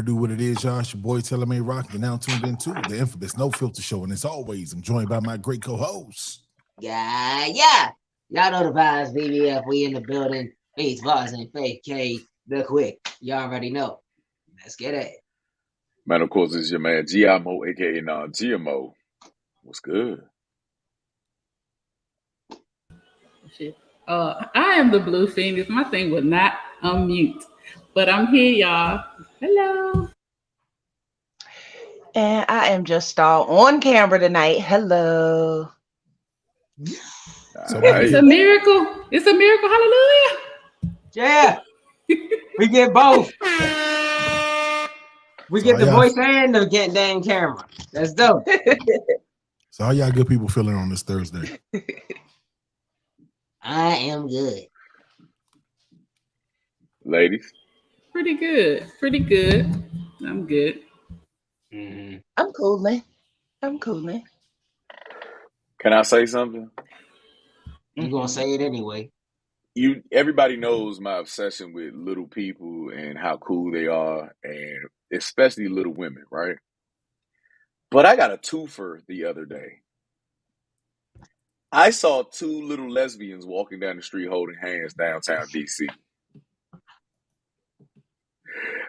What it is, y'all? It's your boy May Rock. You're now tuned into the infamous No Filter Show. And as always, I'm joined by my great co-host. Yeah. Y'all know the vibes, BBF. We in the building. Face Voz and Faith K, the quick. Y'all already know. Let's get it. Man, of course, it's your man GMO, aka non-GMO. What's good? Shit. I am the Blue Phoenix. My thing would not unmute, but I'm here, y'all. Hello. And I am just Star on camera tonight. Hello. So It's a miracle. It's a miracle. Hallelujah. Yeah. We get both. We get the voice and the dang camera. That's dope. So how y'all good people feeling on this Thursday? I am good. Ladies? Pretty good. Pretty good. I'm good. Mm-hmm. I'm cooling. I'm cooling. Can I say something? You gonna say it anyway. Everybody knows my obsession with little people and how cool they are, and especially little women, right? But I got a twofer the other day. I saw two little lesbians walking down the street holding hands downtown DC.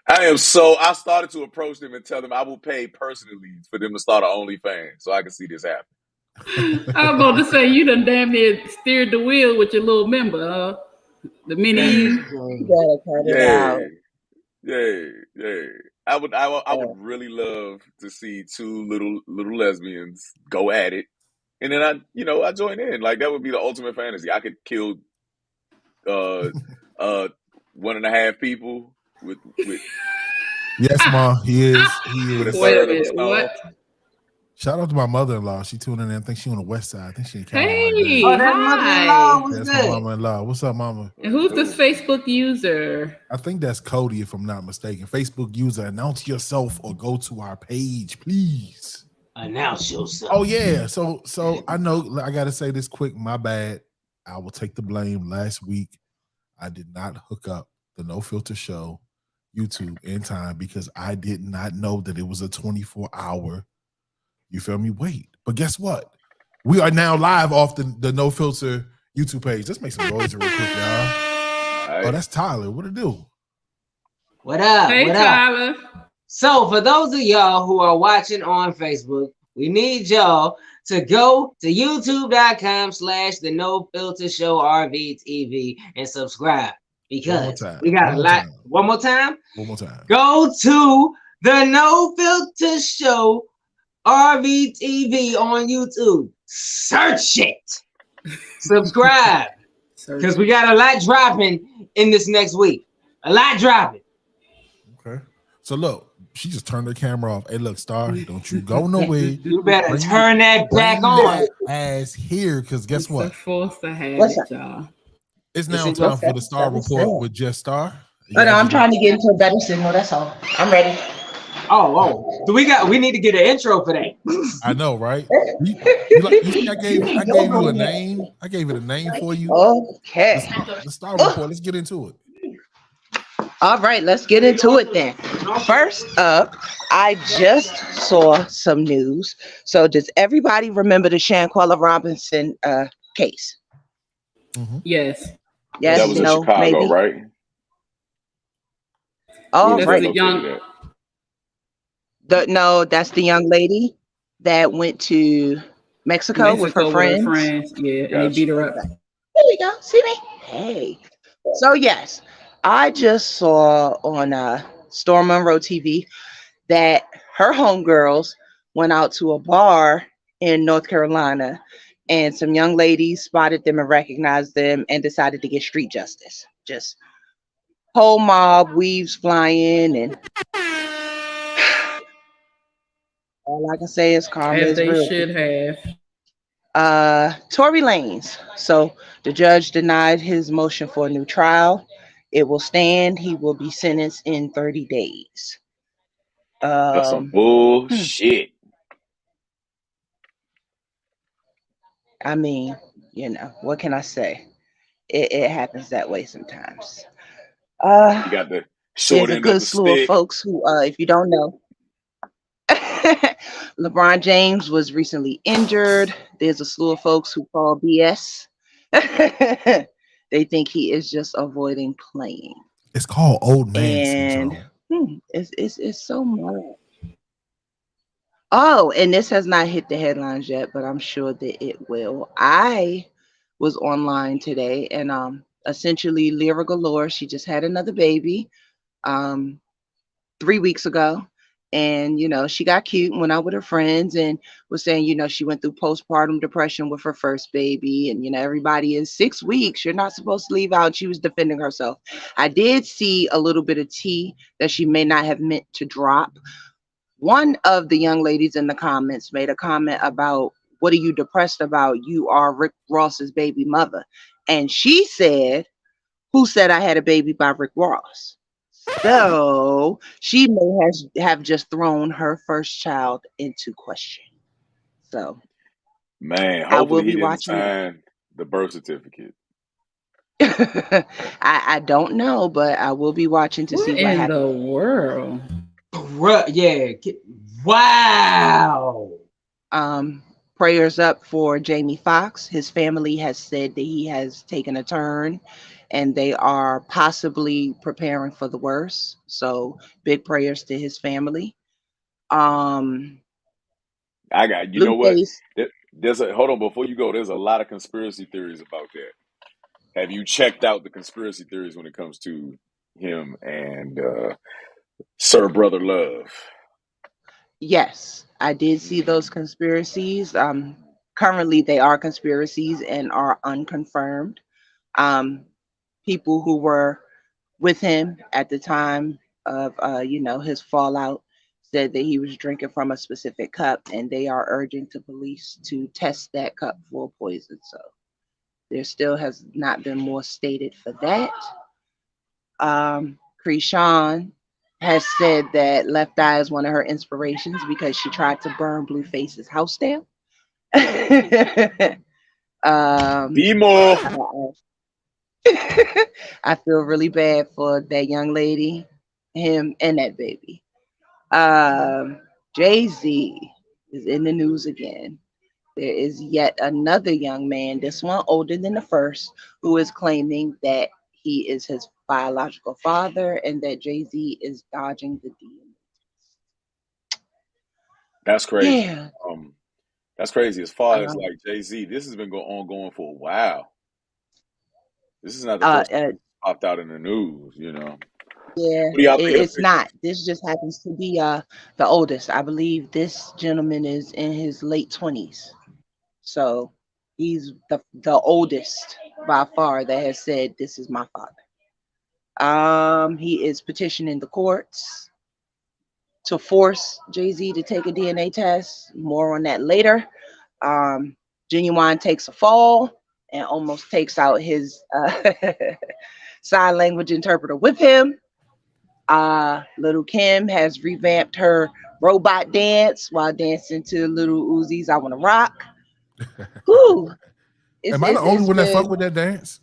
I started to approach them and tell them I will pay personally for them to start an OnlyFans so I can see this happen. I was going to say, you done damn near steered the wheel with your little member, the mini. You gotta cut it out. Yeah. I would really love to see two little lesbians go at it, and then I join in. Like, that would be the ultimate fantasy. I could kill 1.5 people with Yes, Ma. He is. with a third of a stone. What? Shout out to my mother-in-law. She tuning in. I think she on the west side. I think she in Carolina. Hey, oh, that mother-in-law was that's good. my mama-in-law. What's up, mama? And who's this Facebook user? I think that's Cody, if I'm not mistaken. Facebook user, announce yourself or go to our page, please. Announce yourself. Oh yeah. So I know I gotta say this quick. My bad. I will take the blame. Last week, I did not hook up the No Filter Show YouTube in time because I did not know that it was a 24-hour. You feel me? Wait. But guess what? We are now live off the No Filter YouTube page. Let's make some noise real quick, y'all. Right. Oh, that's Tyler. What it do? What up? Hey, what Tyler. Up? So for those of y'all who are watching on Facebook, we need y'all to go to youtube.com/the No Filter Show RVTV and subscribe because we got a lot. One more time. Go to the No Filter Show RVTV on YouTube. Search it. Subscribe. Because we got a lot dropping in this next week. A lot dropping. Okay. So look, she just turned her camera off. Hey, look, Star, don't you go nowhere. You better turn that back on. That ass here, because guess what? Forced to have it, y'all. It's now time for the Star Report with Just Star. But I'm trying to get into a better signal. That's all. I'm ready. Oh. So we need to get an intro for that. I know, right? You see, I gave you a name. I gave it a name for you. Okay. The Star Report. Let's get into it. All right, let's get into it then. First up, I just saw some news. So does everybody remember the Shanquella Robinson case? Mm-hmm. Yes. Yes. That was in Chicago, maybe? Right? Oh, right. That's the young lady that went to Mexico with her friends. Yeah, and they beat her up. There we go. See me? Hey. So yes, I just saw on Storm Monroe TV that her homegirls went out to a bar in North Carolina, and some young ladies spotted them and recognized them and decided to get street justice. Just whole mob, weaves flying, and all I can say is karma is real. As they should have. Tory Lanez. So the judge denied his motion for a new trial. It will stand. He will be sentenced in 30 days. That's some bullshit. I mean, what can I say? It happens that way sometimes. He got Short There's a end of good the slew of stick. folks who, if you don't know, LeBron James was recently injured. There's a slew of folks who call BS. They think he is just avoiding playing. It's called old man And syndrome. it's so much. Oh, and this has not hit the headlines yet, but I'm sure that it will. I was online today and essentially Lyra Galore, she just had another baby 3 weeks ago. And she got cute and went out with her friends and was saying, she went through postpartum depression with her first baby. And everybody is 6 weeks. You're not supposed to leave out. She was defending herself. I did see a little bit of tea that she may not have meant to drop. One of the young ladies in the comments made a comment about, what are you depressed about? You are Rick Ross's baby mother. And she said, who said I had a baby by Rick Ross? So she may have just thrown her first child into question. So Man, I will hopefully he be didn't watching. sign the birth certificate. I don't know, but I will be watching to see What what in happens. the world? Yeah. Wow. Prayers up for Jamie Foxx. His family has said that he has taken a turn and they are possibly preparing for the worst. So big prayers to his family. I got, you know what? Hold on, before you go, there's a lot of conspiracy theories about that. Have you checked out the conspiracy theories when it comes to him and Sir Brother Love? Yes, I did see those conspiracies. Currently they are conspiracies and are unconfirmed. People who were with him at the time of his fallout said that he was drinking from a specific cup, and they are urging the police to test that cup for poison. So there still has not been more stated for that. Krishan has said that Left Eye is one of her inspirations because she tried to burn Blueface's house down. Demo. I feel really bad for that young lady, him, and that baby. Jay-Z is in the news again. There is yet another young man, this one older than the first, who is claiming that he is his biological father and that Jay-Z is dodging the DNA. That's crazy. Yeah. That's crazy. As far as like Jay-Z, this has been ongoing for a while. This is not the first time it popped out in the news, Yeah, it's not. This just happens to be the oldest. I believe this gentleman is in his late 20s. So he's the oldest by far that has said, this is my father. He is petitioning the courts to force Jay-Z to take a DNA test. More on that later. Genuine takes a fall and almost takes out his sign language interpreter with him. Little Kim has revamped her robot dance while dancing to Little Uzi's I Wanna Rock. Ooh, Am I the only one that fuck with that dance?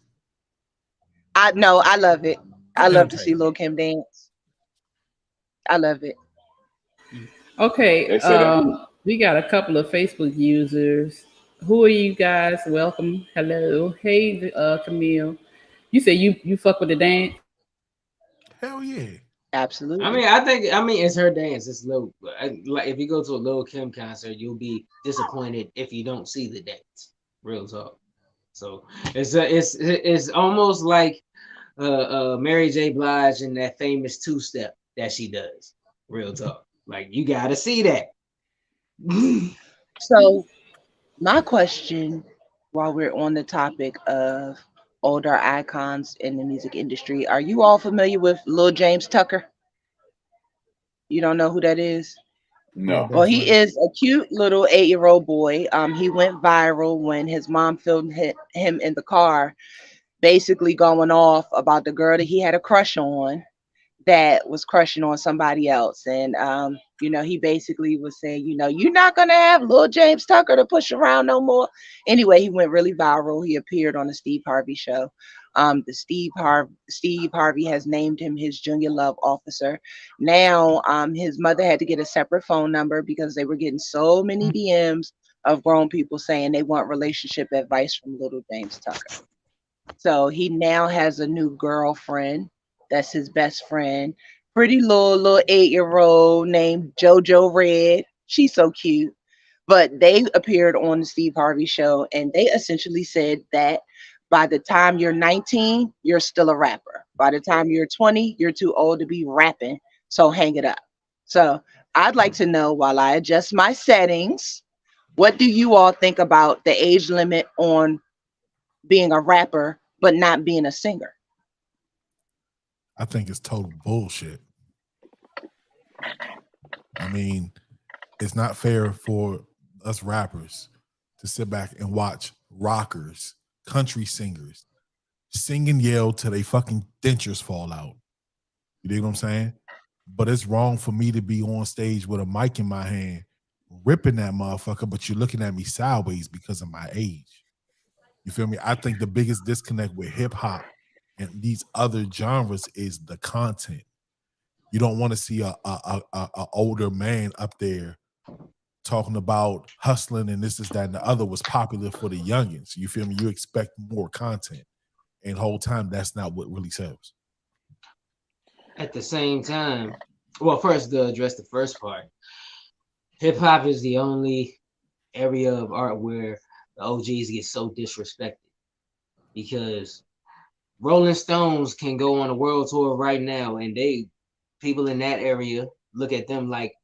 I know, I love it. I love to see Lil Kim dance. I love it. Okay, we got a couple of Facebook users. Who are you guys? Welcome. Hello. Hey, Camille. You say you fuck with the dance? Hell yeah. Absolutely. I mean, it's her dance. It's like if you go to a Lil Kim concert, you'll be disappointed if you don't see the dance. Real talk. So it's almost like Mary J. Blige and that famous two-step that she does. Real talk. Like you gotta see that. So my question, while we're on the topic of older icons in the music industry, are you all familiar with Lil James Tucker? You don't know who that is? No. Well, he is a cute little 8-year-old boy. He went viral when his mom filmed him in the car, basically going off about the girl that he had a crush on that was crushing on somebody else. And, he basically was saying, you're not going to have Lil James Tucker to push around no more. Anyway, he went really viral. He appeared on the Steve Harvey show. The Steve Harvey has named him his junior love officer. Now, his mother had to get a separate phone number because they were getting so many DMs of grown people saying they want relationship advice from little James Tucker. So he now has a new girlfriend. That's his best friend. Pretty little 8-year-old named JoJo Red. She's so cute. But they appeared on the Steve Harvey show and they essentially said that by the time you're 19, you're still a rapper. By the time you're 20, you're too old to be rapping. So hang it up. So I'd like to know, while I adjust my settings, what do you all think about the age limit on being a rapper but not being a singer? I think it's total bullshit. I mean, it's not fair for us rappers to sit back and watch rockers, country singers, sing and yell till they fucking dentures fall out. You dig what I'm saying? But it's wrong for me to be on stage with a mic in my hand, ripping that motherfucker, but you're looking at me sideways because of my age. You feel me? I think the biggest disconnect with hip hop and these other genres is the content. You don't want to see a older man up there talking about hustling and this, that, and the other was popular for the youngins. You feel me? You expect more content. And the whole time, that's not what really sells. At the same time, well, first to address the first part, hip hop is the only area of art where the OGs get so disrespected, because Rolling Stones can go on a world tour right now and people in that area look at them like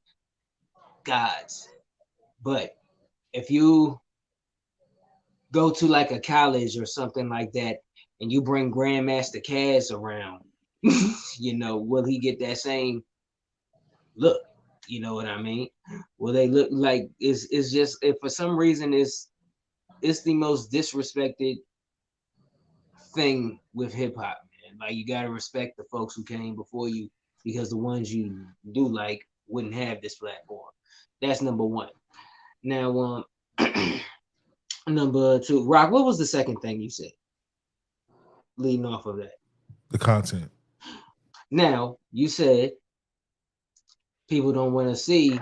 gods. But if you go to like a college or something like that and you bring Grandmaster Caz around, you know, will he get that same look? You know what I mean? Will they look like it's just, if for some reason it's the most disrespected thing with hip hop, man. Like, you gotta respect the folks who came before you, because the ones you do like wouldn't have this platform. That's number one. Now, number two, Rock, what was the second thing you said? Leading off of that. The content. Now, you said people don't want to see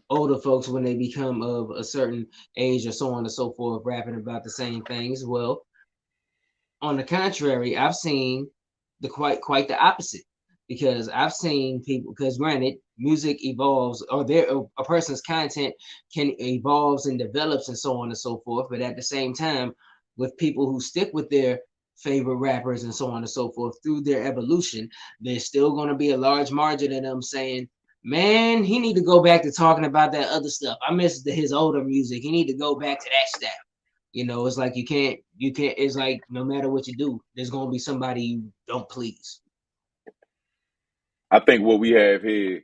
older folks when they become of a certain age or so on and so forth rapping about the same things. Well, on the contrary, I've seen quite the opposite, because I've seen people, because granted, music evolves, or a person's content can evolves and develops and so on and so forth. But at the same time, with people who stick with their favorite rappers and so on and so forth through their evolution, there's still going to be a large margin of them saying, man, he need to go back to talking about that other stuff. I miss his older music. He need to go back to that style. You know, it's like you can't, it's like no matter what you do, there's going to be somebody you don't please. I think what we have here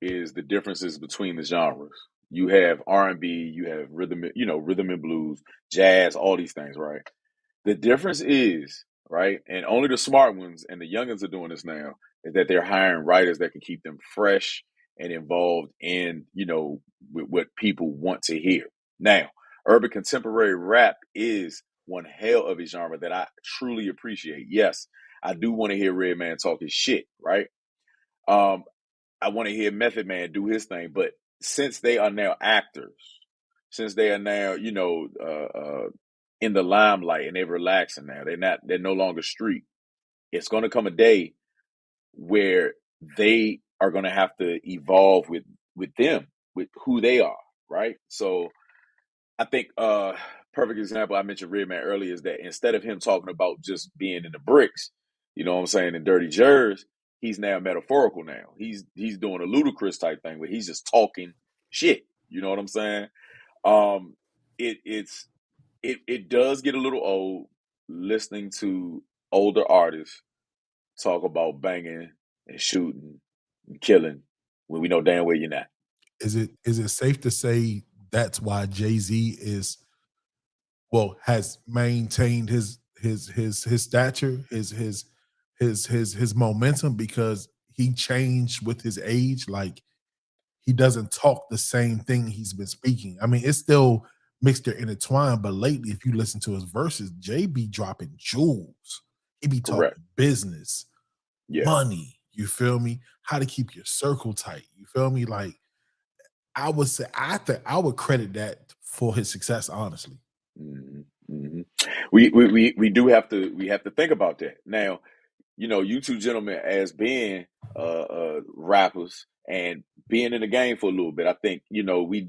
is the differences between the genres. You have R&B, you have rhythm and blues, jazz, all these things, right? The difference is, right, and only the smart ones and the youngins are doing this now, is that they're hiring writers that can keep them fresh and involved in, with what people want to hear. Now, urban contemporary rap is one hell of a genre that I truly appreciate. Yes, I do want to hear Redman talk his shit, right? I want to hear Method Man do his thing, but since they are now actors, since they are now, in the limelight and they're relaxing now, they're no longer street. It's going to come a day where they are going to have to evolve with them, with who they are, right? So I think perfect example, I mentioned Redman earlier, is that instead of him talking about just being in the bricks, you know what I'm saying, in Dirty Jers, he's now metaphorical now. He's doing a ludicrous type thing where he's just talking shit. You know what I'm saying? It does get a little old listening to older artists talk about banging and shooting and killing when we know damn well you're not. Is it safe to say that's why Jay-Z has maintained his stature, his momentum, because he changed with his age? Like, he doesn't talk the same thing he's been speaking. I mean, it's still mixed or intertwined. But lately, if you listen to his verses, Jay be dropping jewels. He be talking business, money. You feel me? How to keep your circle tight. You feel me? Like, I would say, I would credit that for his success, honestly. Mm-hmm. We do have to think about that. Now, you know, you two gentlemen, as being rappers and being in the game for a little bit, I think, you know, we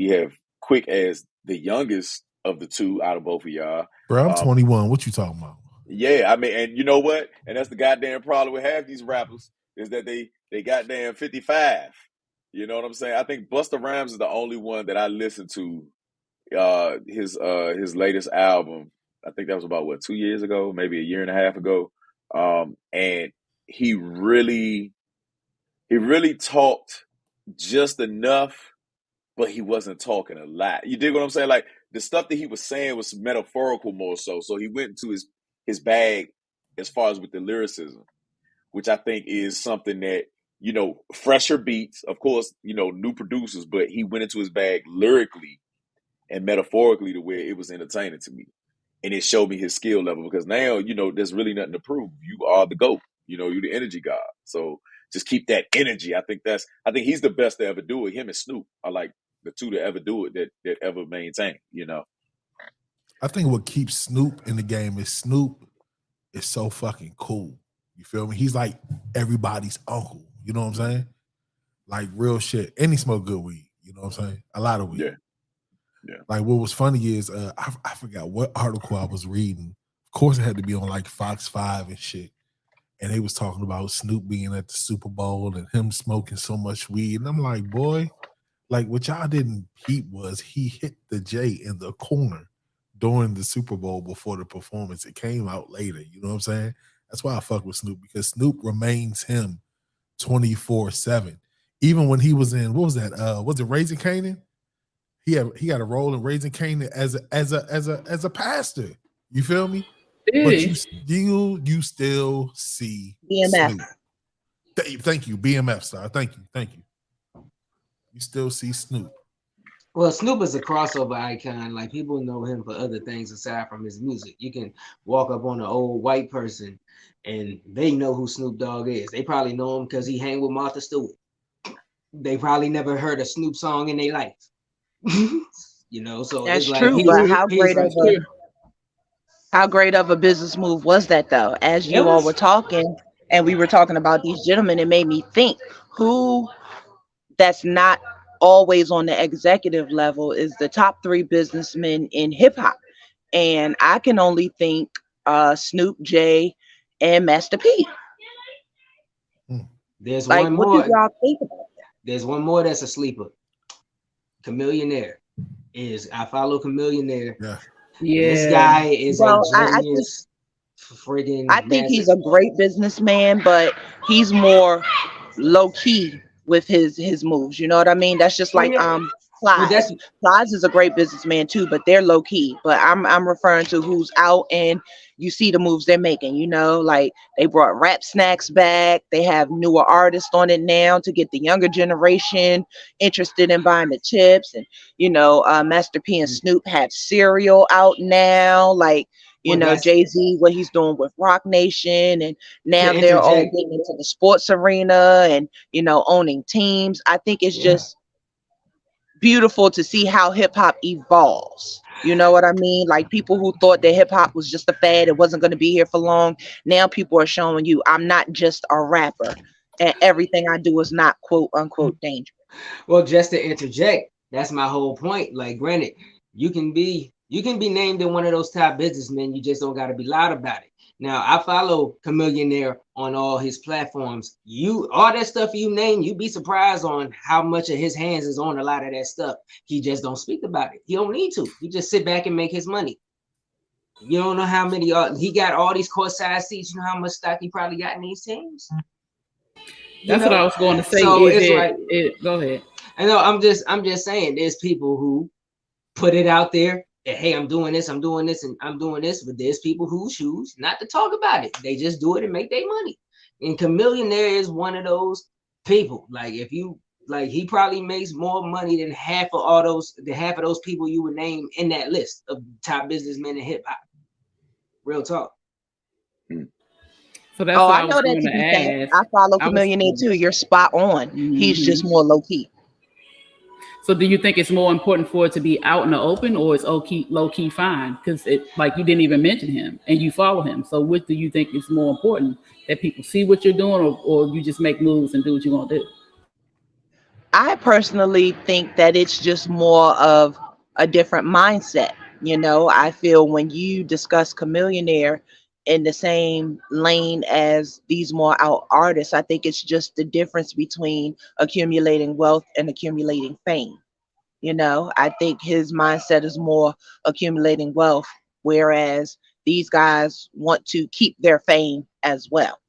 have Quick as the youngest of the two out of both of y'all. Bro, I'm 21. What you talking about? Yeah, I mean, and you know what? And that's the goddamn problem with half these rappers is that they goddamn 55. You know what I'm saying? I think Busta Rhymes is the only one that I listened to his latest album. I think that was about 2 years ago, maybe a year and a half ago. And he really talked just enough, but he wasn't talking a lot. You dig what I'm saying? Like, the stuff that he was saying was metaphorical more so. So he went into his bag as far as with the lyricism, which I think is something that, you know, fresher beats, of course, you know, new producers, but he went into his bag lyrically and metaphorically to where it was entertaining to me. And it showed me his skill level, because now, you know, there's really nothing to prove. You are the GOAT. You know, you're the energy god. So just keep that energy. I think he's the best to ever do it. Him and Snoop are like the two to ever do it that ever maintain, you know. I think what keeps Snoop in the game is Snoop is so fucking cool. You feel me? He's like everybody's uncle. You know what I'm saying? Like, real shit. And he smoke good weed. You know what I'm saying? A lot of weed. Yeah. Like, what was funny is I forgot what article I was reading. Of course, it had to be on like Fox 5 and shit. And they was talking about Snoop being at the Super Bowl and him smoking so much weed. And I'm like, boy, like, what y'all didn't peep was he hit the J in the corner during the Super Bowl before the performance. It came out later. You know what I'm saying? That's why I fuck with Snoop, because Snoop remains him 24/7. Even when he was in, what was that? Was it Raising Canaan? He got a role in Raising Canaan as a pastor. You feel me? But you still see BMF. Snoop. Thank you, BMF star. Thank you. You still see Snoop. Well, Snoop is a crossover icon. Like, people know him for other things aside from his music. You can walk up on an old white person and they know who Snoop Dogg is. They probably know him because he hang with Martha Stewart. They probably never heard a Snoop song in their life. You know, so that's it's true. Like, but how great of a business move was that, though? As you all were talking and we were talking about these gentlemen, it made me think who that's not always on the executive level is the top 3 businessmen in hip hop. And I can only think Snoop, Jay, and Master P. There's like, one what more. Do y'all think about that? There's one more that's a sleeper. Chamillionaire I follow Chamillionaire. Yeah. This guy is a genius. I think he's a great businessman, but he's more low key with his moves. You know what I mean? That's just like Plies. Plies is a great businessman too, but they're low key. But I'm referring to who's out and you see the moves they're making. You know, like they brought Rap Snacks back. They have newer artists on it now to get the younger generation interested in buying the chips. And you know, Master P and Snoop have cereal out now. Like, you know, Jay-Z, what he's doing with Rock Nation, and now they're all getting into the sports arena and, you know, owning teams. I think it's just beautiful to see how hip hop evolves. You know what I mean? Like, people who thought that hip hop was just a fad, it wasn't going to be here for long. Now people are showing you I'm not just a rapper and everything I do is not quote unquote dangerous. Well, just to interject, that's my whole point. Like, granted, you can be named in one of those top businessmen. You just don't got to be loud about it. Now, I follow Chamillionaire on all his platforms. All that stuff you name, you'd be surprised on how much of his hands is on a lot of that stuff. He just don't speak about it. He don't need to. He just sit back and make his money. You don't know how many he got all these courtside seats. You know how much stock he probably got in these teams. That's what I was going to say. So Go ahead. I know. I'm just saying. There's people who put it out there. Hey, I'm doing this, and I'm doing this, but there's people who choose not to talk about it. They just do it and make their money. And Chamillionaire is one of those people. Like, if you Like he probably makes more money than half of those people you would name in that list of top businessmen in hip hop. Real talk. So that's what I I know was that going to to be fair. ask. I follow I was Chamillionaire too. You're spot on. He's just more low key. So do you think it's more important for it to be out in the open, or it's low key fine? Because it, like, you didn't even mention him and you follow him. So what do you think is more important, that people see what you're doing, or you just make moves and do what you're gonna do? I personally think that it's just more of a different mindset. You know, I feel when you discuss Chamillionaire in the same lane as these more out artists, I think it's just the difference between accumulating wealth and accumulating fame. You know, I think his mindset is more accumulating wealth, whereas these guys want to keep their fame as well.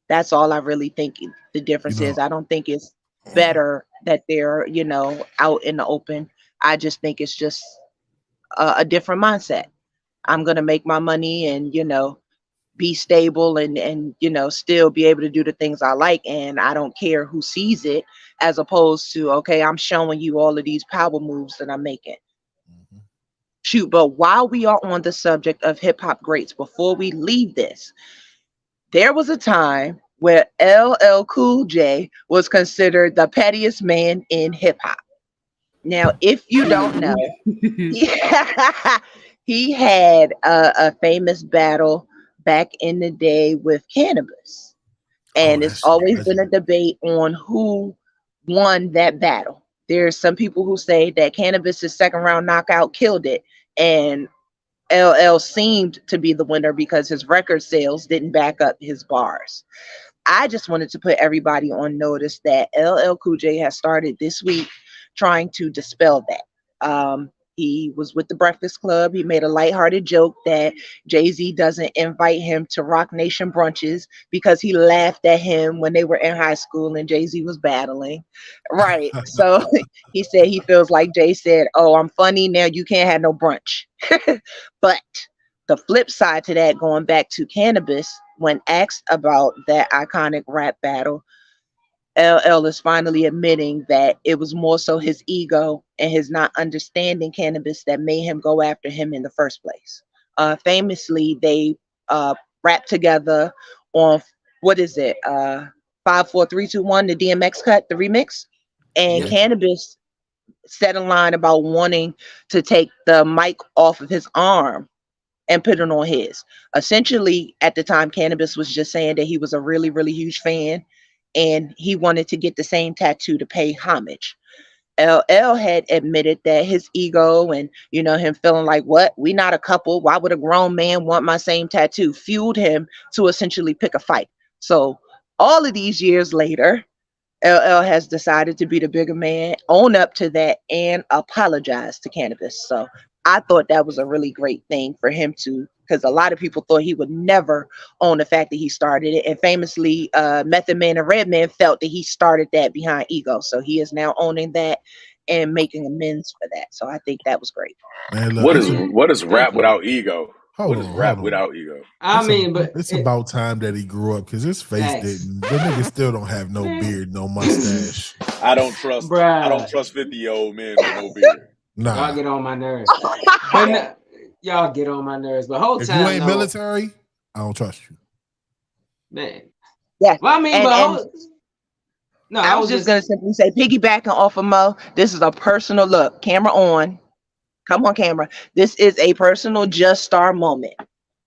That's all I really think the difference is. I don't think it's better that they're, out in the open. I just think it's just a different mindset. I'm going to make my money and, be stable and still be able to do the things I like, and I don't care who sees it, as opposed to, okay, I'm showing you all of these power moves that I'm making. Shoot, but while we are on the subject of hip hop greats, before we leave this, there was a time where LL Cool J was considered the pettiest man in hip hop. Now, if you don't know, he had a famous battle back in the day with Cannabis. And it's always been a debate on who won that battle. There's some people who say that Cannabis' second round knockout killed it, and LL seemed to be the winner because his record sales didn't back up his bars. I just wanted to put everybody on notice that LL Cool J has started this week trying to dispel that. He was with the Breakfast Club. He made a lighthearted joke that Jay-Z doesn't invite him to Rock Nation brunches because he laughed at him when they were in high school and Jay-Z was battling. Right. So he said he feels like Jay said, "Oh, I'm funny now. You can't have no brunch." But the flip side to that, going back to Cannabis, when asked about that iconic rap battle, LL is finally admitting that it was more so his ego and his not understanding Cannabis that made him go after him in the first place. Famously, they rapped together on, what is it? 5, 4, 3, 2, 1, the DMX cut, the remix. And Cannabis said a line about wanting to take the mic off of his arm and put it on his. Essentially, at the time, Cannabis was just saying that he was a really, really huge fan and he wanted to get the same tattoo to pay homage. LL had admitted that his ego and, him feeling like, what? We not a couple. Why would a grown man want my same tattoo? Fueled him to essentially pick a fight. So all of these years later, LL has decided to be the bigger man, own up to that, and apologize to Cannabis. So I thought that was a really great thing for him to, because a lot of people thought he would never own the fact that he started it. And famously, Method Man and Redman felt that he started that behind ego. So he is now owning that and making amends for that. So I think that was great. Man, look, what is rap without ego? Hold what is on, rap without ego? But it's about time that he grew up, because his face didn't. The nigga still don't have no beard, no mustache. I don't trust 50-year-old men with no beard. Nah. Y'all get on my nerves. Y'all get on my nerves. But whole time, if you ain't military, I don't trust you, man. Yeah. Well, I mean, I was just gonna simply say, piggybacking off of Mo, this is a personal look. Camera on. Come on, camera. This is a personal Just Star moment.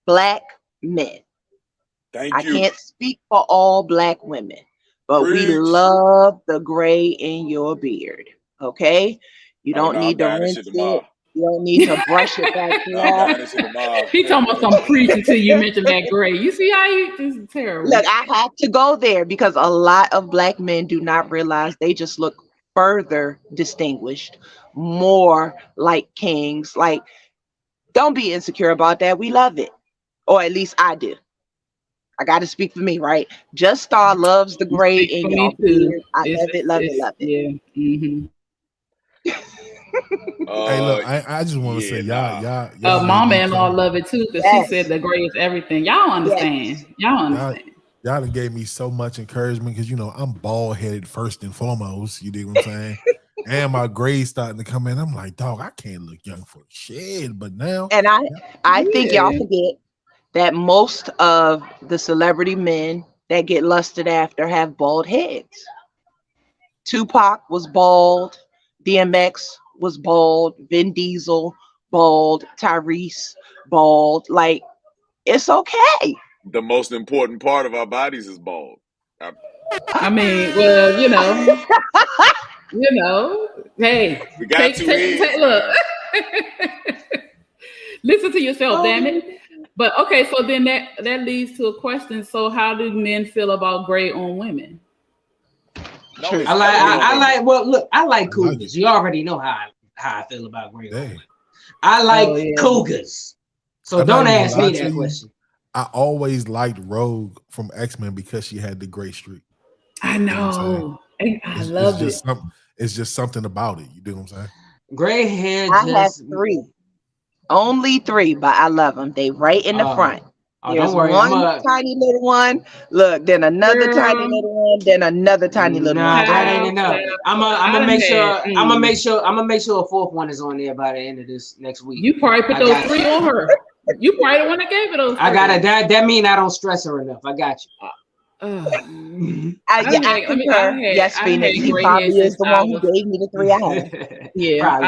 Black men. Thank you. I can't speak for all Black women, but we love the gray in your beard. Okay? You don't need to rinse it. You don't need to brush it back. He talking about some preaching till you mention that gray. You see how this is terrible. Look, I had to go there because a lot of Black men do not realize they just look further distinguished, more like kings. Like, don't be insecure about that. We love it, or at least I do. I got to speak for me, right? Just Star loves the gray in your beard. I love it, love it, love it. Yeah. Mm-hmm. Hey, look, I just want to say, y'all. Mama-in-law love it too, because she said the gray is everything. Y'all understand. Y'all understand. Y'all done gave me so much encouragement because I'm bald headed first and foremost. You dig what I'm saying? And my grades starting to come in. I'm like, dog, I can't look young for shit. But now, And I think y'all forget that most of the celebrity men that get lusted after have bald heads. Tupac was bald, DMX was bald, Vin Diesel bald, Tyrese bald. Like, it's okay. The most important part of our bodies is bald. I mean, well, hey, We got two heads. Look, listen to yourself, damn it. But okay, so then that leads to a question. So, how do men feel about gray on women? No, I like. Well, look, I like cougars. You already know how I feel about gray on women. I like cougars. So don't ask me that question. I always liked Rogue from X-Men because she had the gray streak. I know. I love it. It's just something about it. You do what I'm saying? Gray hair. I have 3. Only 3, but I love them. They right in the front. There's don't worry, one tiny little one. Look, then another tiny little one. Then another tiny little one. Nah, that ain't enough. I'm gonna make sure. I'm gonna make sure a 4th one is on there by the end of this next week. You probably put those 3 on her. You probably the one that gave it those. 3. I got it. That mean I don't stress her enough. I got you. Yes, Phoenix. He probably is the one who gave me the 3 hours. Yeah,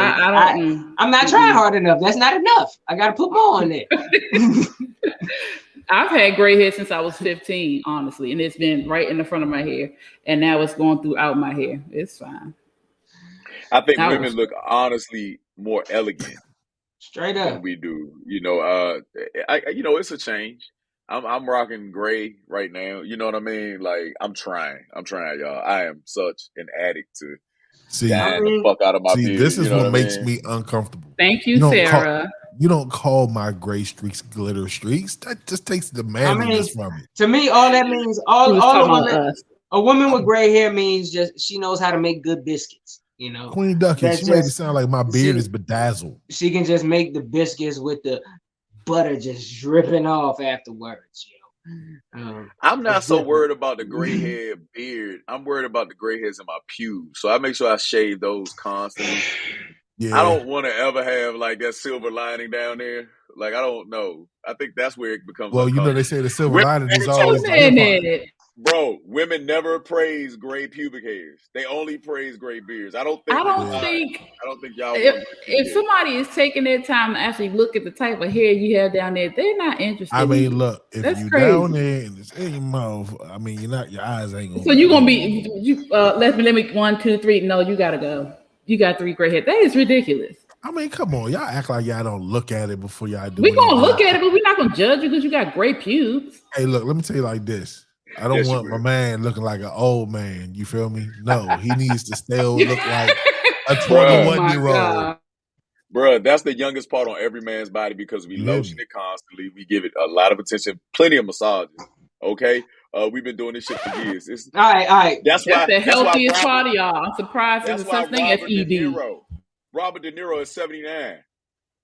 I'm not trying hard enough. That's not enough. I got to put more on there. I've had gray hair since I was 15, honestly, and it's been right in the front of my hair, and now it's going throughout my hair. It's fine. I think women look honestly more elegant, straight up, than we do. It's a change. I'm rocking gray right now. You know what I mean? Like I'm trying, y'all. I am such an addict to dyeing the fuck out of my beard. This is what makes me uncomfortable. Thank you, Sarah. You don't call my gray streaks glitter streaks. That just takes the manliness from it. To me, all that means a woman with gray hair means just she knows how to make good biscuits. Queen Ducky, she made it sound like my beard is bedazzled. She can just make the biscuits with the butter just dripping off afterwards. I'm not so worried about the gray hair beard. I'm worried about the gray hairs in my pubes. So I make sure I shave those constantly. Yeah. I don't want to ever have like that silver lining down there. Like, I don't know. I think that's where it becomes. Well, they say the silver lining is always the Bro, women never praise gray pubic hairs. They only praise gray beards. I don't think y'all. If somebody is taking their time to actually look at the type of hair you have down there, they're not interested. I mean, look, if you down there and it's in your mouth, I mean, your eyes ain't gonna. So you're gonna be let me 1, 2, 3. No, you gotta go. You got 3 gray hair. That is ridiculous. I mean, come on, y'all act like y'all don't look at it before y'all do. We're gonna look at it, but we're not gonna judge you because you got gray pubes. Hey, look, let me tell you like this. I don't want my man looking like an old man. You feel me? No, he needs to still look like a 21-year-old. Bro, that's the youngest part on every man's body because we lotion it constantly. We give it a lot of attention, plenty of massages. Okay, we've been doing this shit for years. All right. That's the healthiest part of y'all. I'm surprised there's such thing as ED. Robert De Niro is 79.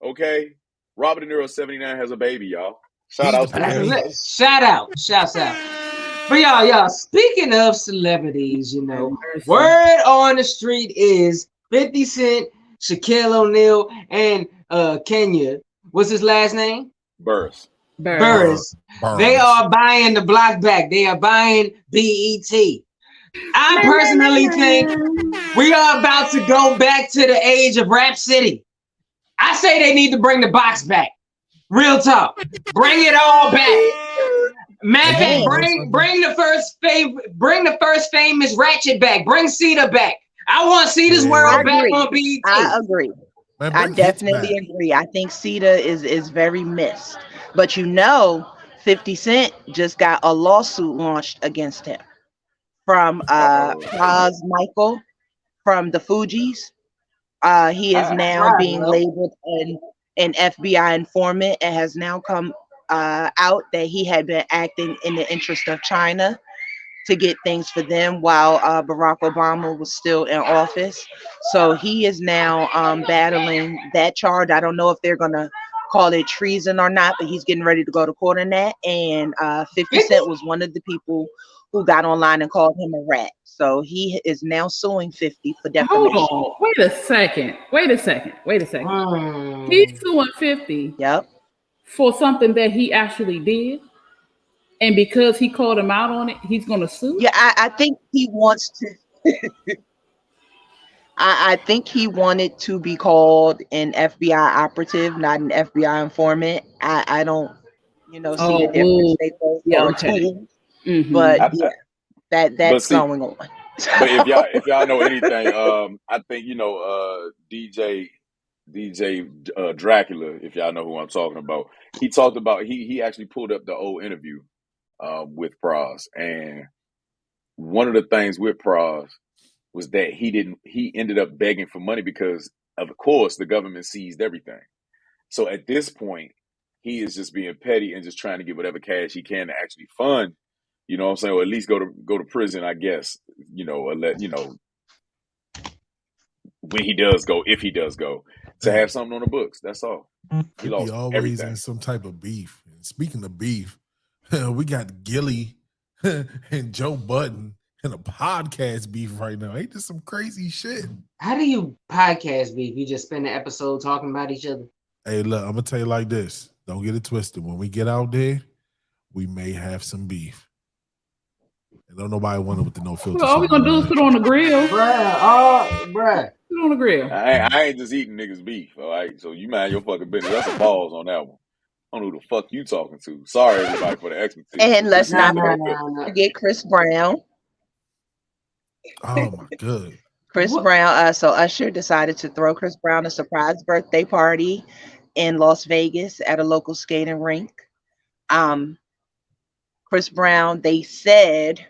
Okay, Robert De Niro is 79, has a baby, y'all. Shout out. But y'all, speaking of celebrities, word on the street is 50 Cent, Shaquille O'Neal, and Kenya. What's his last name? Burris. They are buying the block back. They are buying BET. I personally think we are about to go back to the age of Rap City. I say they need to bring the box back. Real talk. Bring it all back. Man, bring the first famous Ratchet back. Bring Cedar back. I want Cedar's World back on BET. I agree. I definitely agree. I think Cedar is very missed. But 50 Cent just got a lawsuit launched against him from Paz Michael from the Fugees. He is now being labeled an FBI informant and has now come out that he had been acting in the interest of China to get things for them while Barack Obama was still in office. So he is now battling that charge. I don't know if they're going to call it treason or not, but he's getting ready to go to court on that. And 50 Cent was one of the people who got online and called him a rat. So he is now suing 50 for defamation. Hold on. Wait a second. He's suing 50 for something that he actually did. And because he called him out on it, he's going to sue? Yeah, I think he wants to. I think he wanted to be called an FBI operative, not an FBI informant. I don't, see the difference. They both are tools. Mm-hmm. But that's going on. But if y'all know anything, I think DJ Dracula, if y'all know who I'm talking about, he talked about he actually pulled up the old interview with Pras, and one of the things with Pras was that he ended up begging for money because of course the government seized everything. So at this point, he is just being petty and just trying to get whatever cash he can to actually fund, you know what I'm saying, or at least go to prison, I guess, or let when he does go, if he does go, to have something on the books. That's all. He lost always everything. in some type of beef. And speaking of beef, we got Gilly and Joe Budden in a podcast beef right now. Ain't this some crazy shit? How do you podcast beef? You just spend the episode talking about each other? Hey, look, I'm gonna tell you like this. Don't get it twisted. When we get out there, we may have some beef. And don't nobody wonder what the No Filter. Well, all we're gonna do is put on the grill. Bruh. Put on the grill. I ain't just eating niggas beef, all right? So you mind your fucking business. That's a pause on that one. I don't know who the fuck you talking to. Sorry, everybody, for the expertise. And let's not forget Chris Brown. Oh my god. Chris Brown. So Usher decided to throw Chris Brown a surprise birthday party in Las Vegas at a local skating rink. Chris Brown, they said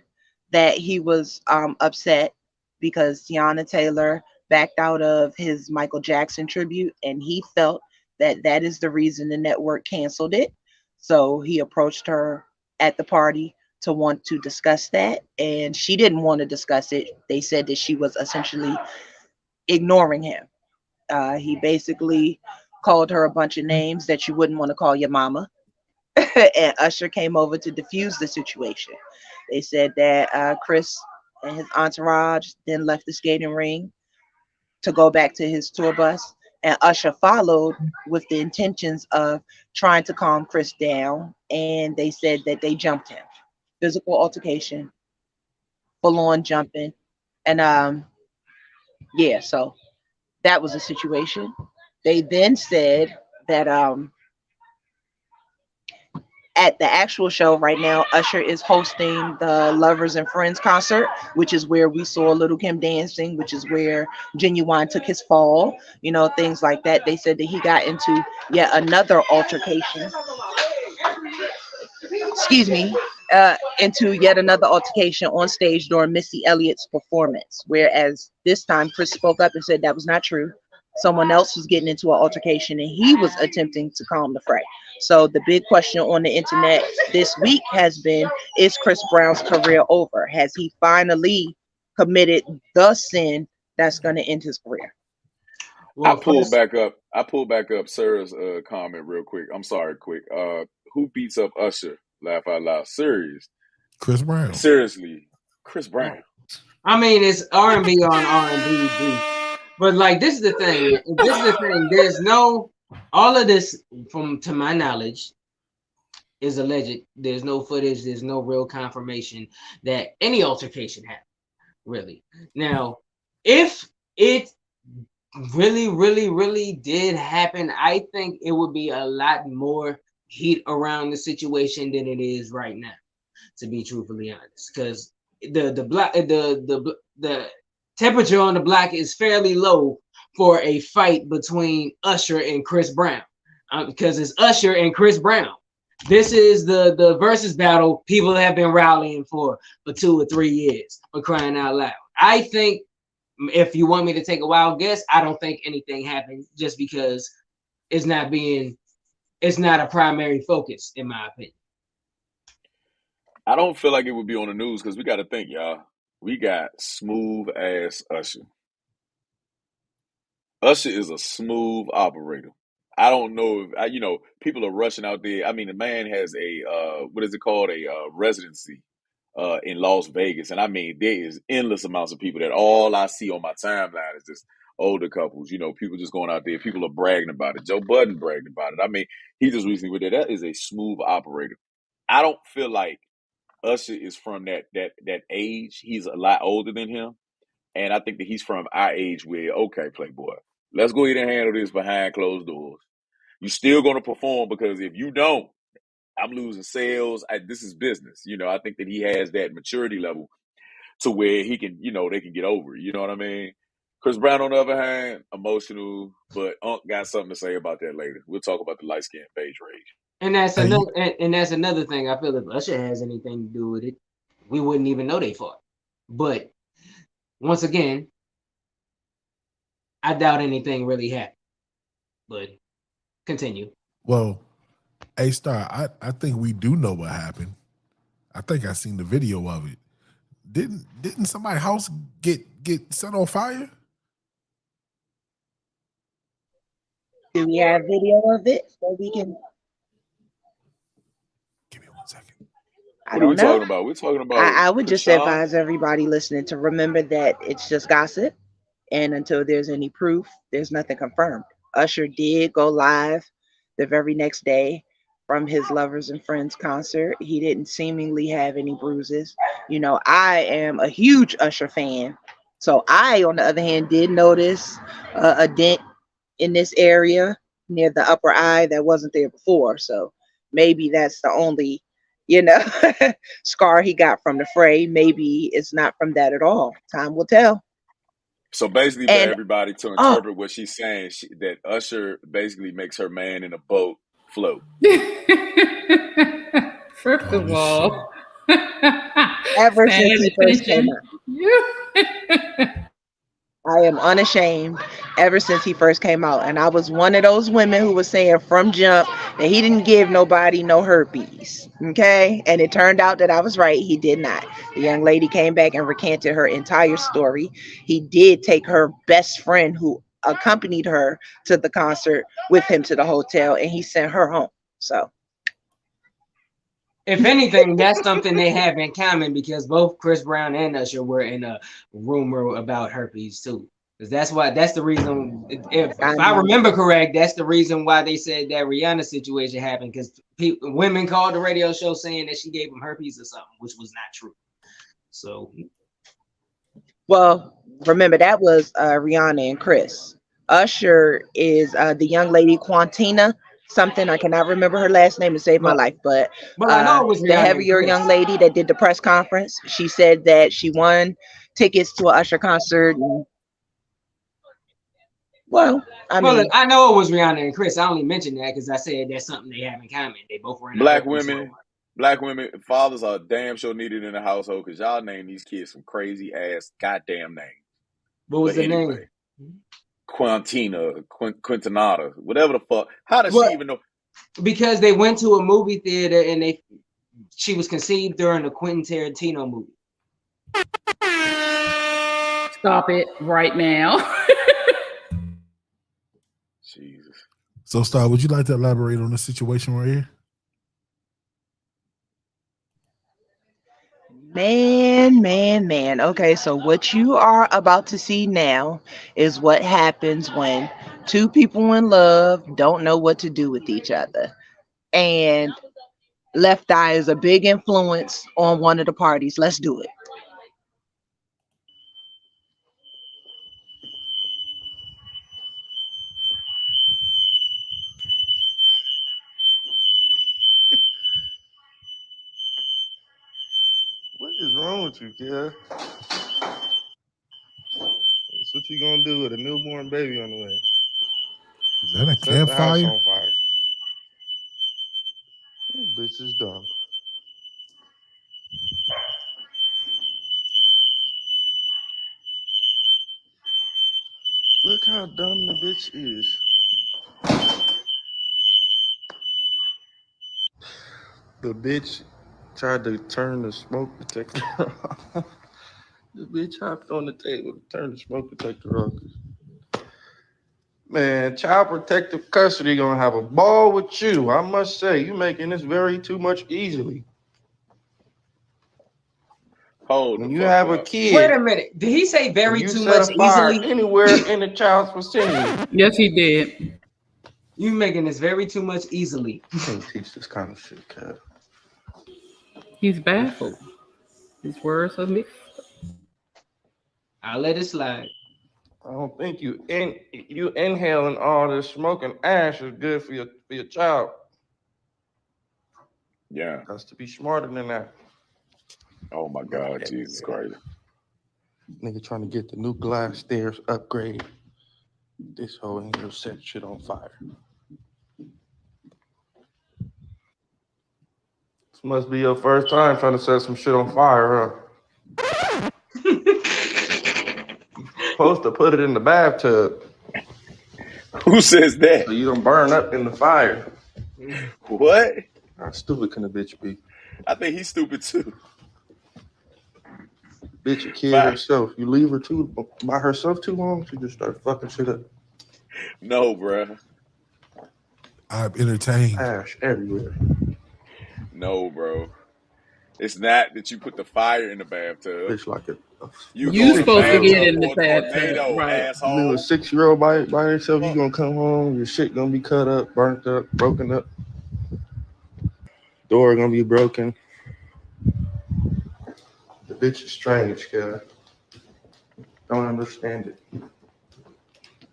that he was upset because Tiana Taylor backed out of his Michael Jackson tribute, and he felt that is the reason the network canceled it. So he approached her at the party to want to discuss that, and she didn't want to discuss it. They said that she was essentially ignoring him. He basically called her a bunch of names that you wouldn't want to call your mama. And Usher came over to diffuse the situation. They said that Chris and his entourage then left the skating ring to go back to his tour bus, and Usher followed with the intentions of trying to calm Chris down, and they said that they jumped him. Physical altercation, full-on jumping, and so that was a situation. They then said that at the actual show right now, Usher is hosting the Lovers and Friends concert, which is where we saw Little Kim dancing, which is where Genuine took his fall, things like that. They said that he got into yet another altercation. Into yet another altercation on stage during Missy Elliott's performance, whereas this time Chris spoke up and said that was not true. Someone else was getting into an altercation and he was attempting to calm the fray. So the big question on the internet this week has been, is Chris Brown's career over? Has he finally committed the sin that's going to end his career? Well, I pulled back up Sarah's comment real quick. I'm sorry, quick. Who beats up Usher? Laugh out loud. Serious. Chris Brown. Seriously, Chris Brown. I mean, it's R&B on R&B. But this is the thing. There's no, all of this, to my knowledge, is alleged. There's no footage. There's no real confirmation that any altercation happened, really. Now, if it really, really, really did happen, I think it would be a lot more heat around the situation than it is right now, to be truthfully honest. Because the temperature on the block is fairly low for a fight between Usher and Chris Brown, because it's Usher and Chris Brown. This is the versus battle people have been rallying for 2 or 3 years, for crying out loud. I think, if you want me to take a wild guess, I don't think anything happened, just because it's not a primary focus, in my opinion. I don't feel like it would be on the news because we got to think, y'all. We got smooth ass Usher. Usher is a smooth operator. I don't know if people are rushing out there. I mean, the man has a what is it called, a residency in Las Vegas, and I mean there is endless amounts of people that all I see on my timeline is just older couples. People just going out there. People are bragging about it. Joe Budden bragged about it. I mean, he just recently with that. That is a smooth operator. I don't feel like Usher is from that age. He's a lot older than him, and I think that he's from our age where, okay, Playboy, let's go ahead and handle this behind closed doors. You're still going to perform, because if you don't, I'm losing sales. This is business. I think that he has that maturity level to where he can, they can get over it. You know what I mean? Chris Brown, on the other hand, emotional, but Unc got something to say about that later. We'll talk about the light skin beige rage. And that's another thing. I feel if Usher has anything to do with it, we wouldn't even know they fought. But once again, I doubt anything really happened. But continue. Well, A-Star, I think we do know what happened. I think I seen the video of it. Didn't somebody's house get set on fire? Do we have video of it so we can? Give me 1 second. What are we talking about? We're talking about. I would just Krishan? advise everybody listening to remember that it's just gossip, and until there's any proof, there's nothing confirmed. Usher did go live the very next day from his Lovers and Friends concert. He didn't seemingly have any bruises. I am a huge Usher fan, so I, on the other hand, did notice a dent in this area near the upper eye that wasn't there before. So maybe that's the only, scar he got from the fray. Maybe it's not from that at all. Time will tell. So basically, for everybody to interpret what she's saying, that Usher basically makes her man in a boat float. First of all, ever since he first came out, I am unashamed. Ever since he first came out, and I was one of those women who was saying from jump that he didn't give nobody no herpes. Okay, and it turned out that I was right. He did not. The young lady came back and recanted her entire story. He did take her best friend who accompanied her to the concert with him to the hotel, and he sent her home. So, if anything, that's something they have in common, because both Chris Brown and Usher were in a rumor about herpes too. Because that's the reason. If I remember correct, that's the reason why they said that Rihanna situation happened, because women called the radio show saying that she gave him herpes or something, which was not true. So, well, remember that was Rihanna and Chris. Usher is the young lady Quantina something. I cannot remember her last name to save my life, but I know it was the heavier young lady that did the press conference. She said that she won tickets to an Usher concert. And, I mean, I know it was Rihanna and Chris. I only mentioned that because I said that's something they have in common. They both were in Black women, fathers are damn sure needed in the household, because y'all name these kids some crazy ass goddamn names. What was the name? Quintina, Quintinata, whatever the fuck. How does she even know? Because they went to a movie theater and she was conceived during the Quentin Tarantino movie. Stop it right now. Jesus. So, Star, would you like to elaborate on the situation right here? Man. Okay, so what you are about to see now is what happens when two people in love don't know what to do with each other. And Left Eye is a big influence on one of the parties. Let's do it. What is wrong with you, kid? That's what you gonna do with a newborn baby on the way? Is that a Set the house campfire? on fire. That bitch is dumb. Look how dumb the bitch is. The bitch tried to turn the smoke detector off. The bitch hopped on the table to turn the smoke detector off. Man, child protective custody gonna have a ball with you. I must say, you making this very too much easily. Hold When the you fuck have a up. kid, Wait a minute. Did he say and very you too set much a fire easily? anywhere in the child's vicinity. Yes, he did. You making this very too much easily. You can't teach this kind of shit, Kev. He's baffled. His words are mixed. I'll let it slide. I don't think you inhaling all this smoking ash is good for your child. Yeah. Has to be smarter than that. Oh my God, Jesus Christ. Nigga trying to get the new glass stairs upgrade. This whole in here set shit on fire. This must be your first time trying to set some shit on fire, huh? Supposed to put it in the bathtub. Who says that? So you don't burn up in the fire. What? How stupid can a bitch be? I think he's stupid too. Bitch a kid Bye. herself. You leave her by herself too long, she just start fucking shit up. No, bruh. I'm entertained. Ash everywhere. No, bro. It's not that you put the fire in the bathtub. Bitch like a You supposed to get in the for a bathtub, tornado, right? asshole. little 6-year-old by herself, you gonna come home, your shit gonna be cut up, burnt up, broken up. Door gonna be broken. The bitch is strange, kid. Don't understand it.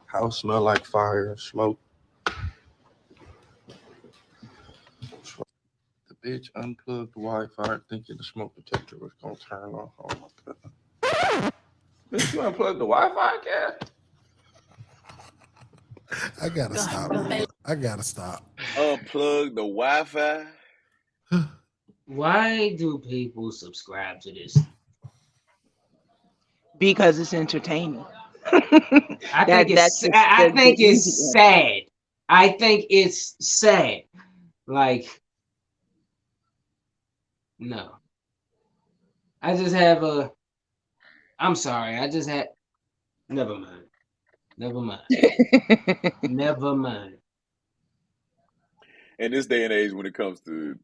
House smell like fire and smoke. The bitch unplugged the Wi-Fi thinking the smoke detector was gonna turn off. Oh my God. Bitch, you unplugged the Wi-Fi, kid? I gotta stop. I gotta stop. Unplug the Wi-Fi. Why do people subscribe to this? Because it's entertaining. I think it's sad. I think it's sad. Like, no. I just have a. I'm sorry. I just had. Never mind. Never mind. Never mind. In this day and age, when it comes to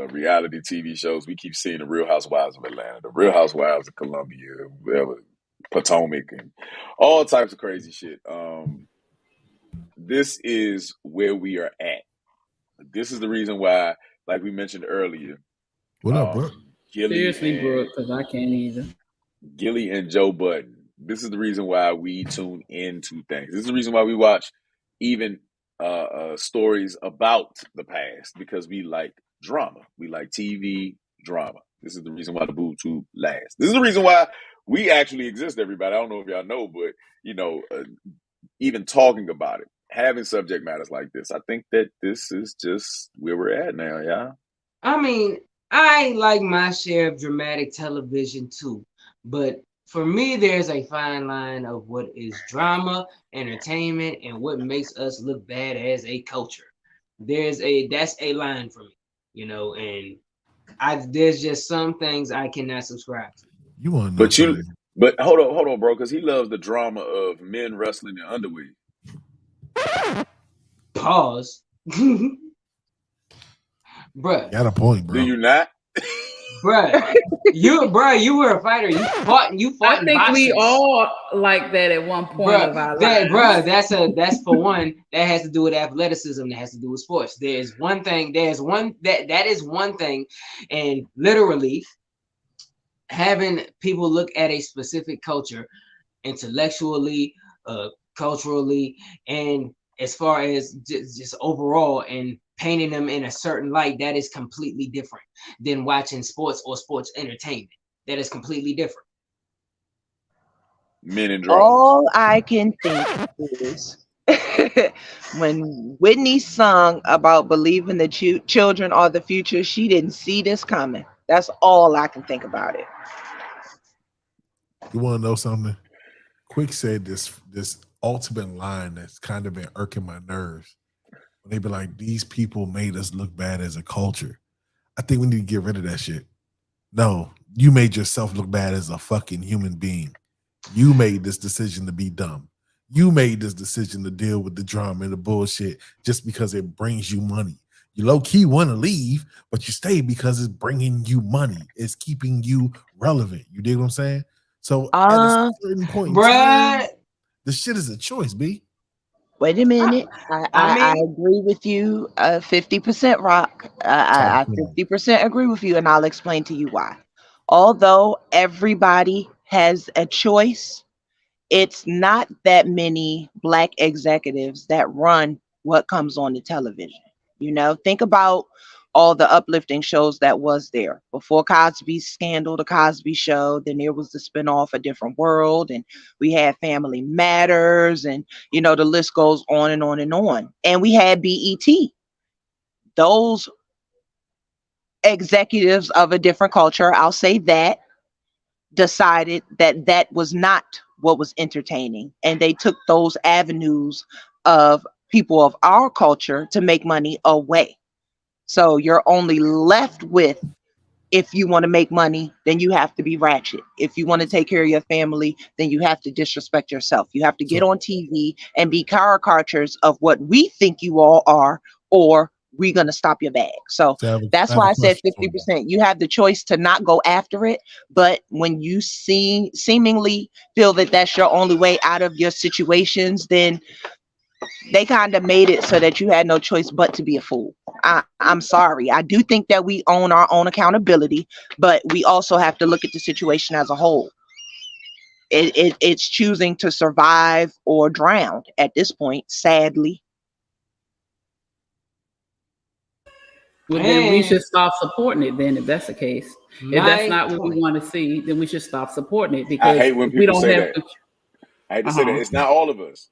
reality TV shows, we keep seeing the Real Housewives of Atlanta, the Real Housewives of Columbia, whatever, Potomac, and all types of crazy shit. This is where we are at. This is the reason why, like we mentioned earlier. What up, bro? Seriously, Brooke, because I can't either. Gilly and Joe Budden. This is the reason why we tune into things. This is the reason why we watch even stories about the past, because we like drama. We like TV drama. This is the reason why the Boob Tube lasts. This is the reason why we actually exist, everybody. I don't know if y'all know, but even talking about it, having subject matters like this, I think that this is just where we're at now, y'all. I mean, I like my share of dramatic television too, but for me, there's a fine line of what is drama, entertainment, and what makes us look bad as a culture. That's a line for me, and there's just some things I cannot subscribe to. You want to know? But hold on, bro, because he loves the drama of men wrestling in underwear. Pause. Bruh. Got a point, bro. Do you not? Bruh, you were a fighter. You fought I think boxers. we all like that at one point of our lives. That's for one, that has to do with athleticism, that has to do with sports. That is one thing, and literally having people look at a specific culture intellectually, culturally, and as far as just overall, and painting them in a certain light, that is completely different than watching sports or sports entertainment. That is completely different. Men and drama. All I can think is when Whitney sung about believing that children are the future, she didn't see this coming. That's all I can think about it. You want to know something? Quick said this ultimate line that's kind of been irking my nerves. When they be like, these people made us look bad as a culture. I think we need to get rid of that shit. No, you made yourself look bad as a fucking human being. You made this decision to be dumb. You made this decision to deal with the drama and the bullshit just because it brings you money. You low key want to leave, but you stay because it's bringing you money. It's keeping you relevant. You dig what I'm saying? So at a certain point in time, the shit is a choice, B. Wait a minute. I agree with you 50%, Rock. I 50% agree with you, and I'll explain to you why. Although everybody has a choice, it's not that many Black executives that run what comes on the television. You know, think about all the uplifting shows that was there before Cosby's Scandal, the Cosby Show. Then there was the spinoff A Different World, and we had Family Matters, and you know the list goes on and on and on. And we had BET. Those executives of a different culture, I'll say that, decided that that was not what was entertaining, and they took those avenues of people of our culture to make money away. So you're only left with, if you want to make money, then you have to be ratchet. If you want to take care of your family, then you have to disrespect yourself. You have to get on TV and be caricatures of what we think you all are, or we're going to stop your bag. So that's why I said 50%. You have the choice to not go after it. But when you seemingly feel that that's your only way out of your situations, then they kind of made it so that you had no choice but to be a fool. I'm sorry. I do think that we own our own accountability, but we also have to look at the situation as a whole. It's choosing to survive or drown at this point, sadly. Well, then we should stop supporting it then, if that's the case. If that's not what we want to see, then we should stop supporting it, because I hate when people say that. I hate to say that. It's not all of us.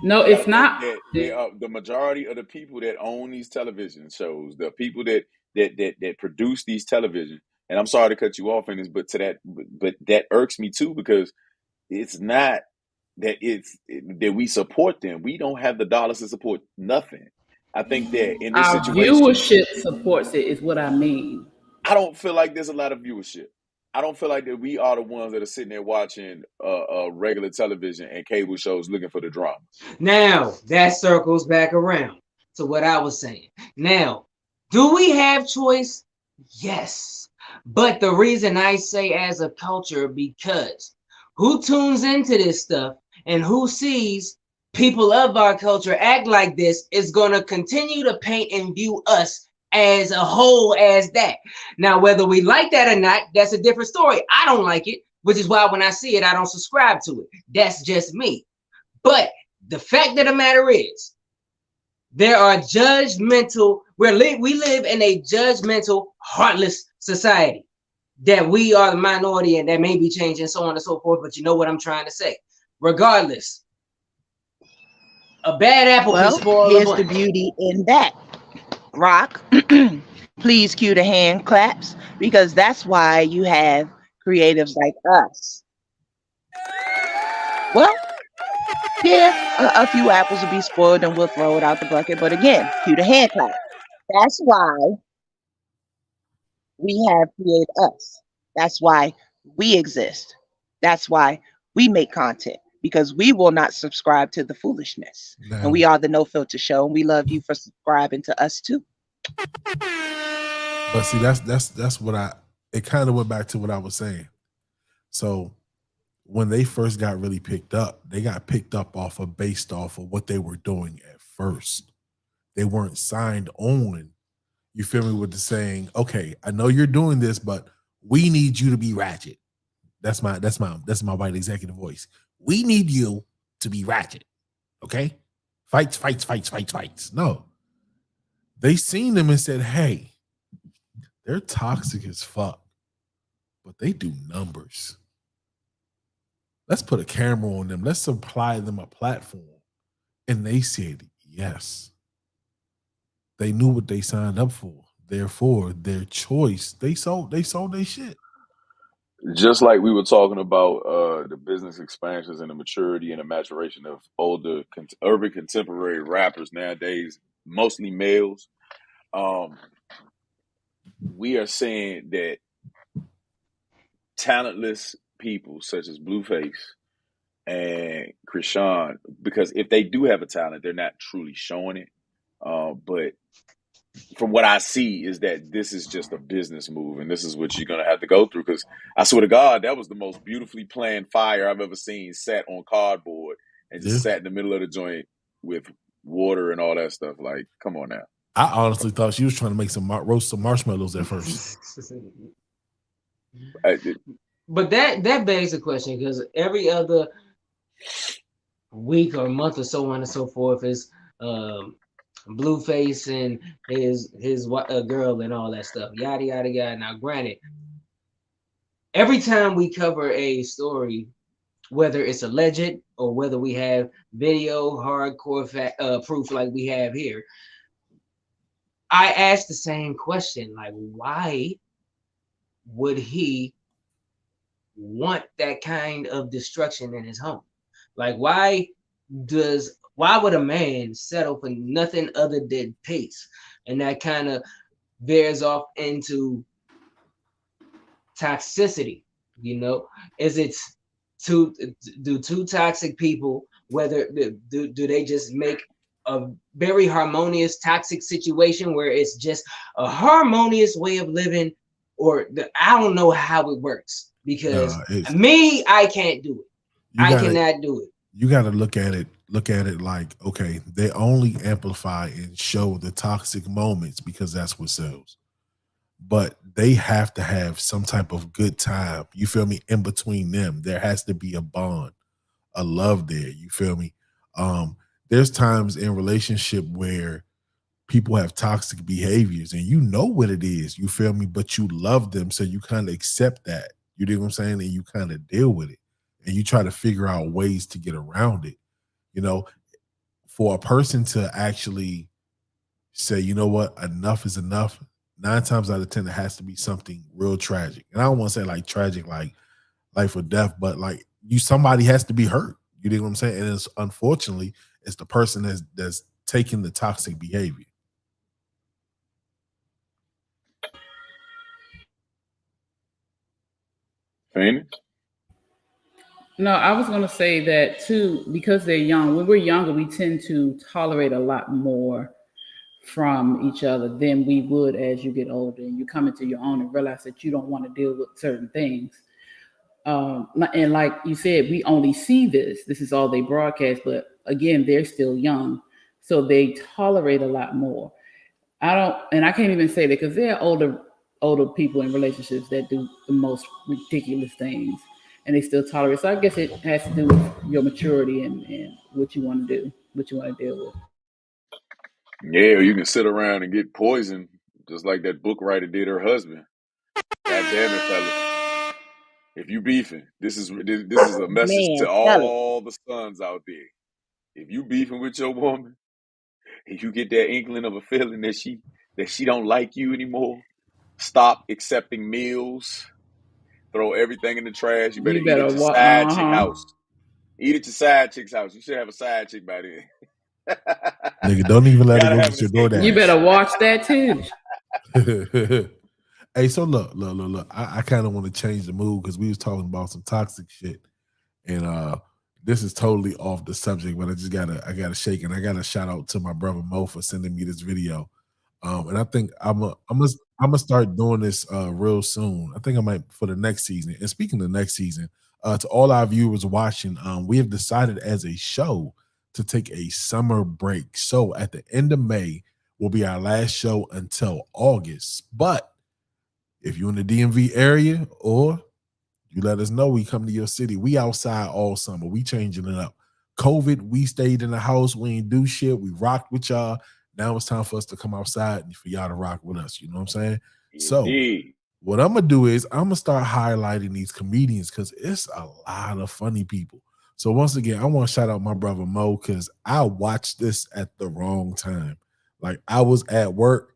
No, it's not. The majority of the people that own these television shows, the people that produce these television, and I'm sorry to cut you off in this, but that irks me too, because it's not that that we support them. We don't have the dollars to support nothing. I think that in this situation, viewership supports it, is what I mean. I don't feel like there's a lot of viewership. I don't feel like that we are the ones that are sitting there watching regular television and cable shows looking for the drama. Now, that circles back around to what I was saying. Now, do we have choice? Yes. But the reason I say as a culture, because who tunes into this stuff and who sees people of our culture act like this is going to continue to paint and view us as a whole as that. Now, whether we like that or not, that's a different story. I don't like it, which is why when I see it, I don't subscribe to it. That's just me. But the fact of the matter is, there are judgmental, we live in a judgmental, heartless society, that we are the minority and that may be changing, so on and so forth. But you know what I'm trying to say. Regardless, a bad apple can spoil here's the beauty in that. Rock, please cue the hand claps, because that's why you have creatives like us. Well, yeah, a few apples will be spoiled and we'll throw it out the bucket. But again, cue the hand clap. That's why we have created us. That's why we exist. That's why we make content, because we will not subscribe to the foolishness. And we are the No Filter Show, and we love you for subscribing to us too. But see, that's what it kind of went back to what I was saying. So when they first got really picked up, they got picked up based off of what they were doing at first. They weren't signed on, you feel me, with the saying, okay, I know you're doing this, but we need you to be ratchet. That's my white executive voice. We need you to be ratchet. Okay? Fights. No. They seen them and said, hey, they're toxic as fuck, but they do numbers. Let's put a camera on them. Let's supply them a platform. And they said yes. They knew what they signed up for. Therefore, their choice, they sold their shit. Just like we were talking about the business expansions and the maturity and the maturation of older urban contemporary rappers nowadays, mostly males, we are saying that talentless people such as Blueface and Krishan, because if they do have a talent, they're not truly showing it. But from what I see is that this is just a business move, and this is what you're going to have to go through. Because I swear to God, that was the most beautifully planned fire I've ever seen, set on cardboard and just sat in the middle of the joint with water and all that stuff. Like, come on now. I honestly thought she was trying to make roast some marshmallows at first. But that begs the question, because every other week or month or so on and so forth is Blueface and his girl and all that stuff, yada yada yada. Now, granted, every time we cover a story, whether it's alleged or whether we have video hardcore proof like we have here, I ask the same question, like, why would he want that kind of destruction in his home? Like, why would a man settle for nothing other than peace? And that kind of bears off into toxicity. Is it do two toxic people, whether do they just make a very harmonious toxic situation where it's just a harmonious way of living, or I don't know how it works, because I can't do it. I cannot do it. You got to look at it like, okay, they only amplify and show the toxic moments because that's what sells. But they have to have some type of good time. You feel me? In between them, there has to be a bond, a love there. You feel me? There's times in relationship where people have toxic behaviors and you know what it is. You feel me? But you love them, so you kind of accept that. You know what I'm saying? And you kind of deal with it. And you try to figure out ways to get around it. For a person to actually say, you know what, enough is enough, 9 times out of 10, it has to be something real tragic. And I don't want to say like tragic, like life or death, but like somebody has to be hurt. You know what I'm saying? And unfortunately, it's the person that's taking the toxic behavior. Phoenix? No, I was going to say that too, because they're young. When we're younger, we tend to tolerate a lot more from each other than we would as you get older and you come into your own and realize that you don't want to deal with certain things. And like you said, we only see this. This is all they broadcast. But again, they're still young, so they tolerate a lot more. I can't even say that, because there are older people in relationships that do the most ridiculous things, and they still tolerate. So I guess it has to do with your maturity and what you want to do, what you want to deal with. Yeah, you can sit around and get poisoned, just like that book writer did her husband. God damn it, fellas. If you beefing, this is a message to all the sons out there. If you beefing with your woman, and you get that inkling of a feeling that she don't like you anymore, stop accepting meals. Throw everything in the trash. You better eat at your side chick house. Eat at your side chick's house. You should have a side chick by then. Nigga, don't even let her go get your DoorDash. You better watch that too. Hey, so look. I kind of want to change the mood, because we was talking about some toxic shit, and this is totally off the subject, but I gotta shake, and I gotta shout out to my brother Mo for sending me this video. And I think I'm gonna start doing this real soon. I think I might for the next season. And speaking of next season, to all our viewers watching, we have decided as a show to take a summer break. So at the end of May will be our last show until August. But if you're in the DMV area, or you let us know, we come to your city. We outside all summer. We changing it up. COVID, we stayed in the house. We ain't do shit. We rocked with y'all. Now it's time for us to come outside and for y'all to rock with us. You know what I'm saying? Indeed. So what I'm going to do is I'm going to start highlighting these comedians, because it's a lot of funny people. So once again, I want to shout out my brother Mo, because I watched this at the wrong time. Like, I was at work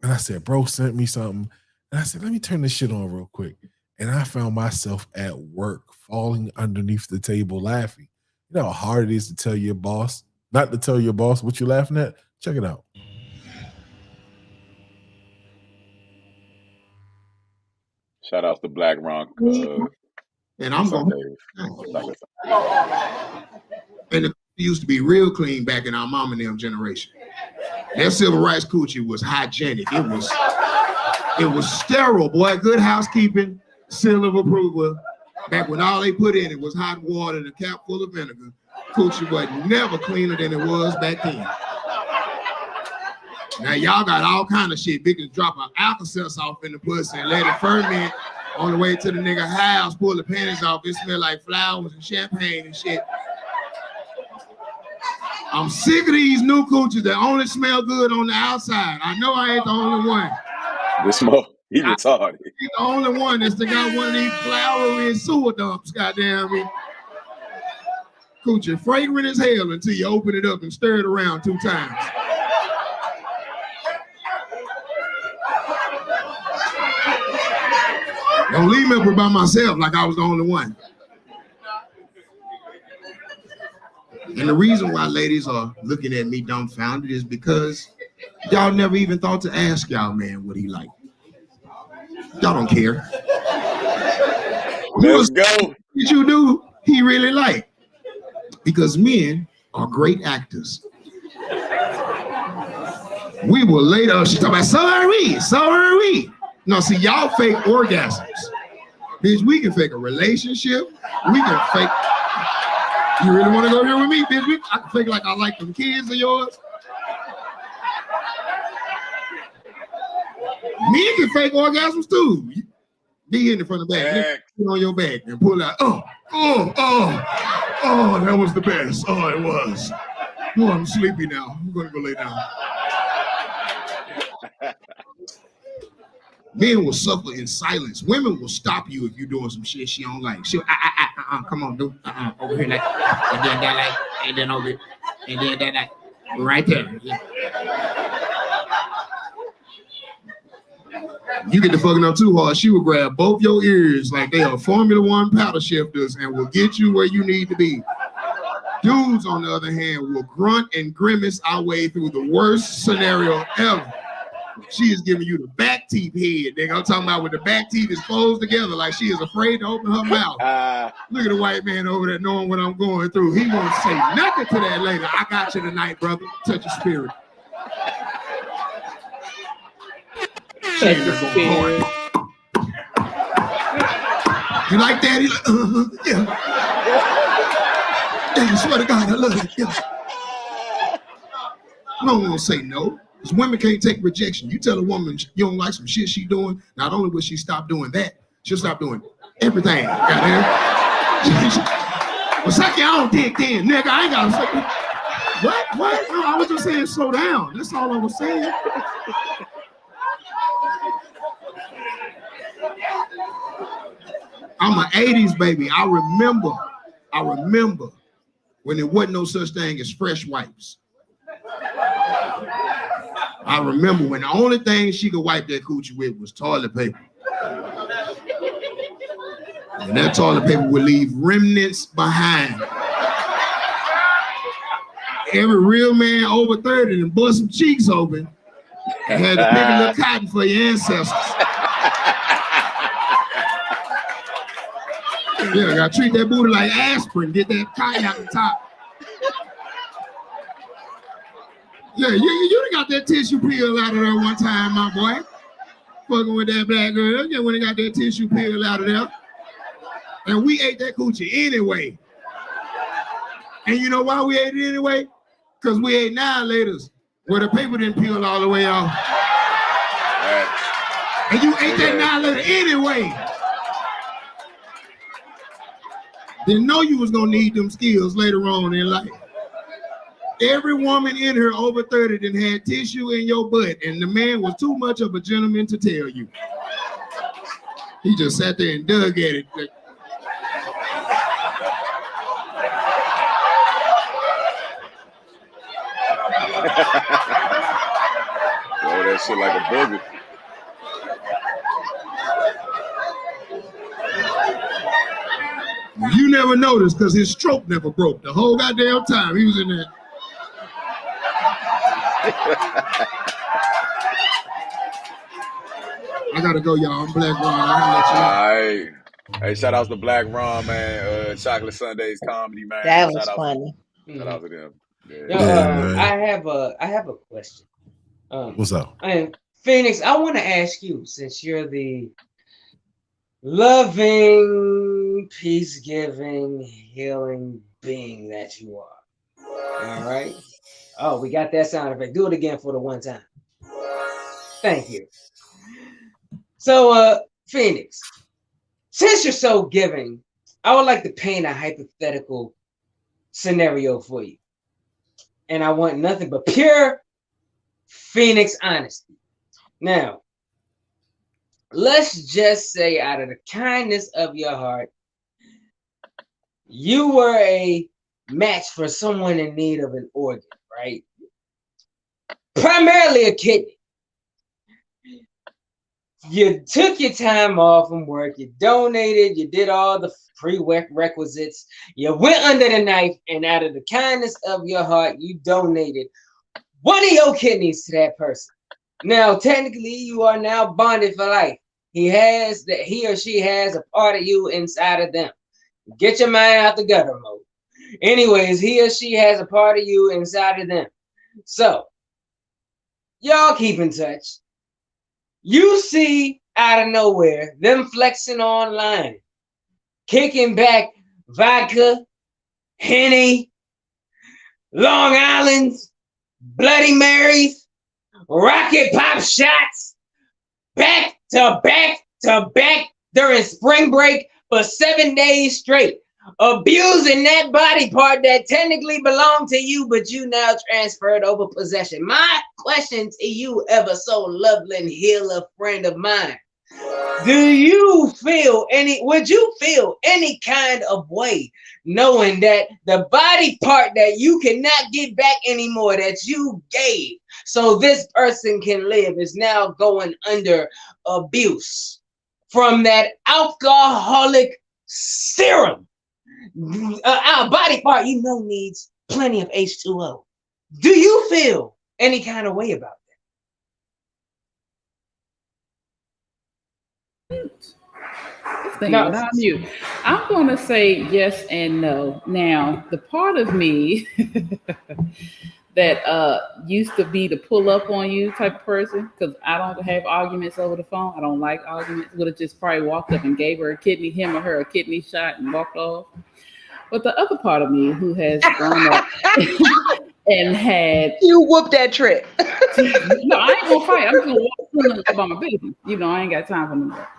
and I said, bro sent me something. And I said, let me turn this shit on real quick. And I found myself at work falling underneath the table laughing. You know how hard it is to tell your boss, not to tell your boss what you're laughing at? Check it out. Shout out to Black Ron. And I'm going. And it used to be real clean back in our mom and them generation. That civil rights coochie was hygienic. It was sterile, boy. Good housekeeping, seal of approval. Back when all they put in it was hot water and a cap full of vinegar. Coochie was never cleaner than it was back then. Now y'all got all kind of shit. Big as drop an Alka-Seltzer off in the pussy and let it ferment on the way to the nigga house, pull the panties off. It smell like flowers and champagne and shit. I'm sick of these new coochies that only smell good on the outside. I know I ain't the only one. This mo, he retarded. He's the only one that's got one of these flowery sewer dumps, goddamn me. Coochie, fragrant as hell until you open it up and stir it around 2 times. Don't leave me up here by myself like I was the only one. And the reason why ladies are looking at me dumbfounded is because y'all never even thought to ask y'all man what he like. Y'all don't care. Let's go. What you do, he really like. Because men are great actors. We will later, she's talking about, so are we. No, see, y'all fake orgasms. Bitch, we can fake a relationship. We can fake. You really want to go here with me, bitch? I can fake like I like them kids of yours. Men can fake orgasms too. Be in front of the back. Put on your back and pull out. Oh, that was the best. Oh, it was. Oh, I'm sleepy now. I'm gonna go lay down. Men will suffer in silence. Women will stop you if you're doing some shit she don't like. She'll come on, dude. Over here, like, and then that, like, and then over, and then that, like, right there. Yeah. You get the fucking up too hard, she will grab both your ears like they are Formula One paddle shifters and will get you where you need to be. Dudes, on the other hand, will grunt and grimace our way through the worst scenario ever. She is giving you the back teeth head, nigga. I'm talking about when the back teeth is closed together, like she is afraid to open her mouth. Look at the white man over there knowing what I'm going through. He won't say nothing to that later. I got you tonight, brother. Touch your spirit. Touch your spirit. You like that? He's like, yeah. I swear to God, I love it. Yeah. No one will say no. Because women can't take rejection. You tell a woman you don't like some shit she doing, not only will she stop doing that, she'll stop doing everything. Well, suck your own dick then, nigga. I ain't got to say what? No, I was just saying slow down. That's all I was saying. I'm an 80s baby. I remember when there wasn't no such thing as fresh wipes. I remember when the only thing she could wipe that coochie with was toilet paper. And that toilet paper would leave remnants behind. Every real man over 30 and bust some cheeks open and had to pick a little cotton for your ancestors. Yeah, gotta treat that booty like aspirin, get that cotton out the top. Yeah, you done got that tissue peel out of there one time, my boy. Fucking with that black girl. Yeah, when they got that tissue peel out of there. And we ate that coochie anyway. And you know why we ate it anyway? Because we ate 9-laters where the paper didn't peel all the way off. And you ate that 9-later anyway. Didn't know you was gonna need them skills later on in life. Every woman in here over 30 done had tissue in your butt, and the man was too much of a gentleman to tell you. He just sat there and dug at it. Throw that shit like a booger. You never noticed because his stroke never broke the whole goddamn time he was in there. I gotta go, y'all. I'm Black Ron. I gotta let you know. All right. Hey, shout outs to Black Ron, man. Chocolate Sundays comedy, man. That was Shout out funny. to them. Yo, Yeah, man. I have a question. What's up? And Phoenix, I want to ask you, since you're the loving, peace-giving, healing being that you are. All right. Oh, we got that sound effect. Do it again for the one time. Thank you. So, Phoenix, since you're so giving, I would like to paint a hypothetical scenario for you. And I want nothing but pure Phoenix honesty. Now, let's just say out of the kindness of your heart, you were a match for someone in need of an organ, right? Primarily a kidney. You took your time off from work, you donated, you did all the prerequisites, you went under the knife, and out of the kindness of your heart, you donated one of your kidneys to that person. Now, technically, you are now bonded for life. He or she has a part of you inside of them. Get your mind out the gutter mode. Anyways, he or she has a part of you inside of them. So, y'all keep in touch. You see out of nowhere them flexing online, kicking back vodka, Henny, Long Island's, Bloody Marys, rocket pop shots, back to back to back during spring break for 7 days straight, abusing that body part that technically belonged to you, but you now transferred over possession. My question to you, ever so lovely and healer friend of mine, would you feel any kind of way knowing that the body part that you cannot get back anymore that you gave so this person can live is now going under abuse from that alcoholic serum? Our body part needs plenty of H2O. Do you feel any kind of way about No. I'm going to say yes and no. Now, the part of me that used to be the pull up on you type of person, because I don't have arguments over the phone. I don't like arguments. Would have just probably walked up and gave her him or her a kidney shot and walked off. But the other part of me who has grown up and had... You whoop that trick. No, I ain't going to fight. I'm just going to walk about my business. I ain't got time for that.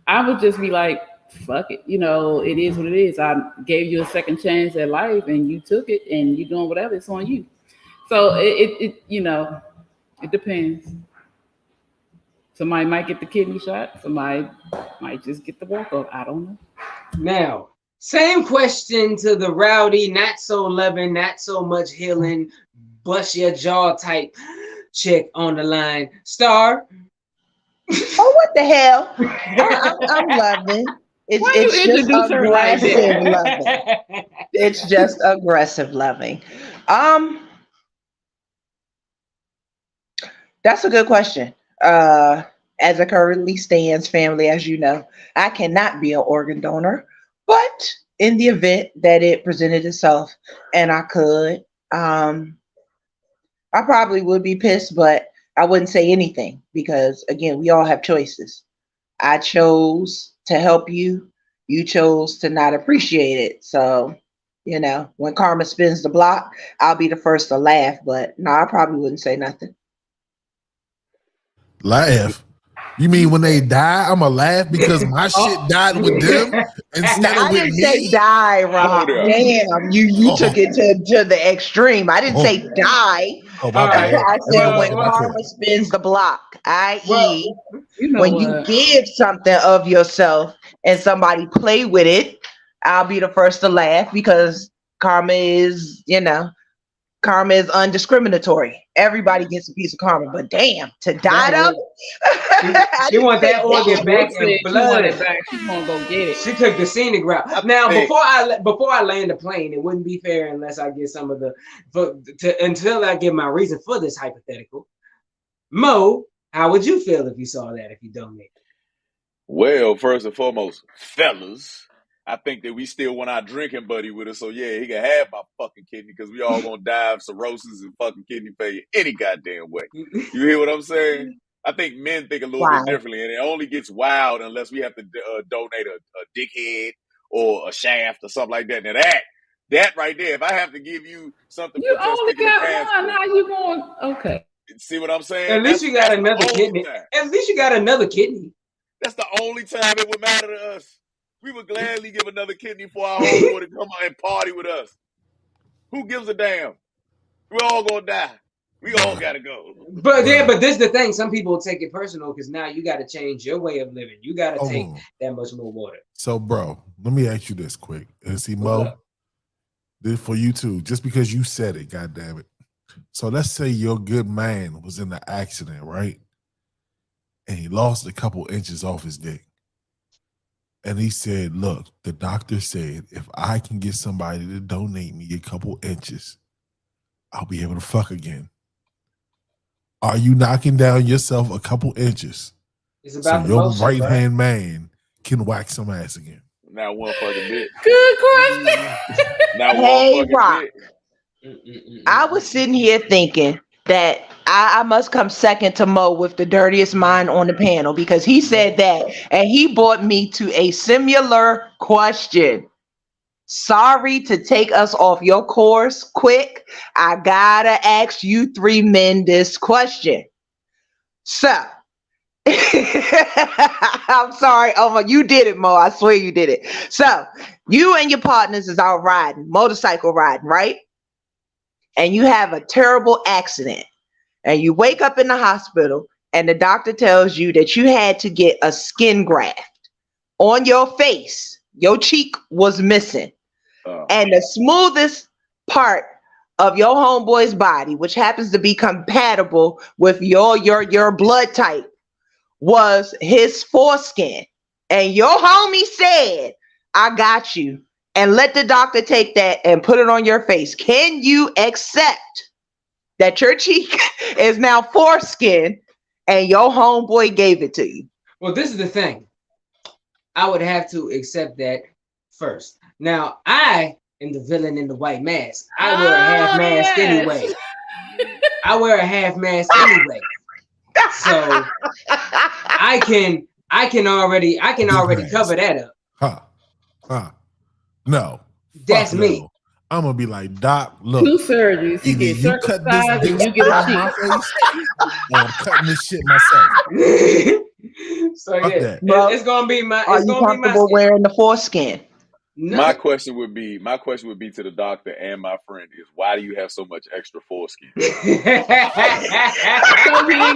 I would just be like, fuck it. It is what it is. I gave you a second chance at life and you took it and you doing whatever. It's on you. So it depends. Somebody might get the kidney shot. Somebody might just get the walk off. I don't know. Now, same question to the rowdy, not so loving, not so much healing, bust your jaw type chick on the line. Star. Oh, what the hell? I'm loving. It's just aggressive loving. It's just aggressive loving. That's a good question. As it currently stands, family, as you know, I cannot be an organ donor, but in the event that it presented itself and I could, I probably would be pissed, but I wouldn't say anything because, again, we all have choices. I chose to help you. You chose to not appreciate it. So, when karma spins the block, I'll be the first to laugh, but no, I probably wouldn't say nothing. Laugh? You mean when they die, I'm gonna laugh because my shit died with them instead of with me? I didn't say die, Rob. Damn, you took it to the extreme. I didn't say die. I said when karma spins the block, i.e., when you give something of yourself and somebody play with it, I'll be the first to laugh because karma is undiscriminatory. Everybody gets a piece of karma, but damn, to die of it. She want that organ back in blood. She's gonna go get it. She took the scenic route. Now, before I land the plane, it wouldn't be fair unless I get some of until I give my reason for this hypothetical. Mo, how would you feel if you saw that if you donated? Well, first and foremost, fellas, I think that we still want our drinking buddy with us. So yeah, he can have my fucking kidney because we all gonna die of cirrhosis and fucking kidney failure any goddamn way. You hear what I'm saying? I think men think a little bit differently, and it only gets wild unless we have to donate a dickhead or a shaft or something like that. Now that right there, if I have to give you something, you only got one. How you going? Okay. See what I'm saying? At least you got another kidney. At least you got another kidney. That's the only time it would matter to us. We would gladly give another kidney for our homeboy to come out and party with us. Who gives a damn? We're all gonna die. We all gotta go. But this is the thing. Some people take it personal because now you got to change your way of living. You got to take that much more water. So, bro, let me ask you this quick. And see, Mo, this for you too. Just because you said it, God damn it. So let's say your good man was in the accident, right? And he lost a couple inches off his dick. And he said, look, the doctor said, if I can get somebody to donate me a couple inches, I'll be able to fuck again. Are you knocking down yourself a couple inches so your right-hand man can whack some ass again? Not one fucking bit. Good question. Not one fucking bit. I was sitting here thinking that I must come second to Mo with the dirtiest mind on the panel because he said that and he brought me to a similar question. Sorry to take us off your course quick. I gotta ask you three men this question. So, I'm sorry. Oh, you did it, Mo. I swear you did it. So, you and your partners is out riding, motorcycle riding, right? And you have a terrible accident. And you wake up in the hospital and the doctor tells you that you had to get a skin graft on your face. Your cheek was missing. And the smoothest part of your homeboy's body, which happens to be compatible with your blood type, was his foreskin. And your homie said, I got you. And let the doctor take that and put it on your face. Can you accept that your cheek is now foreskin and your homeboy gave it to you? Well, this is the thing. I would have to accept that first. Now, I am the villain in the white mask. I wear a half mask anyway. I wear a half mask anyway. So I can already cover that up. No. That's me. No. I'm gonna be like, Doc, look. 2 surgeries. You get circumcised and you get a cheek. I'm cutting this shit myself. So yeah, it's gonna be my. Are you comfortable wearing the foreskin? No. My question would be to the doctor and my friend is, why do you have so much extra foreskin? So he didn't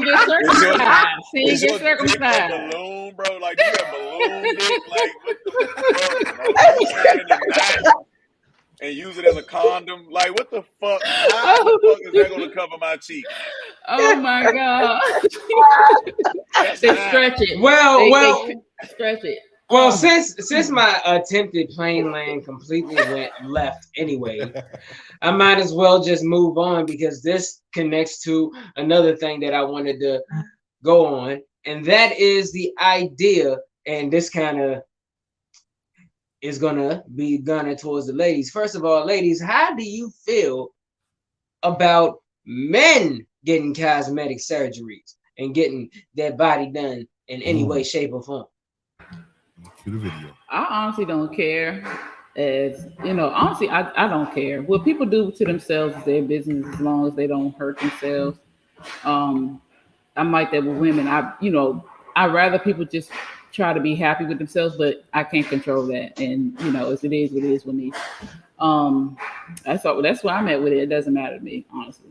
get circumcised. He didn't get circumcised. Balloon, bro. Like, you have balloon dick. Like, what the fuck, bro? And use it as a condom. Like, what the fuck? How the fuck is that going to cover my cheek? Oh my god! They stretch it. They stretch it. Well, since my attempted plane land completely went left anyway, I might as well just move on because this connects to another thing that I wanted to go on, and that is the idea, and this kind of is gonna be gunning towards the ladies. First of all, ladies, how do you feel about men getting cosmetic surgeries and getting their body done in any way, shape, or form? The video. I honestly don't care. Honestly, I don't care. What people do to themselves is their business as long as they don't hurt themselves. I'm like that with women. I'd rather people just try to be happy with themselves, but I can't control that. And as it is with me. That's where I'm at with it. It doesn't matter to me, honestly.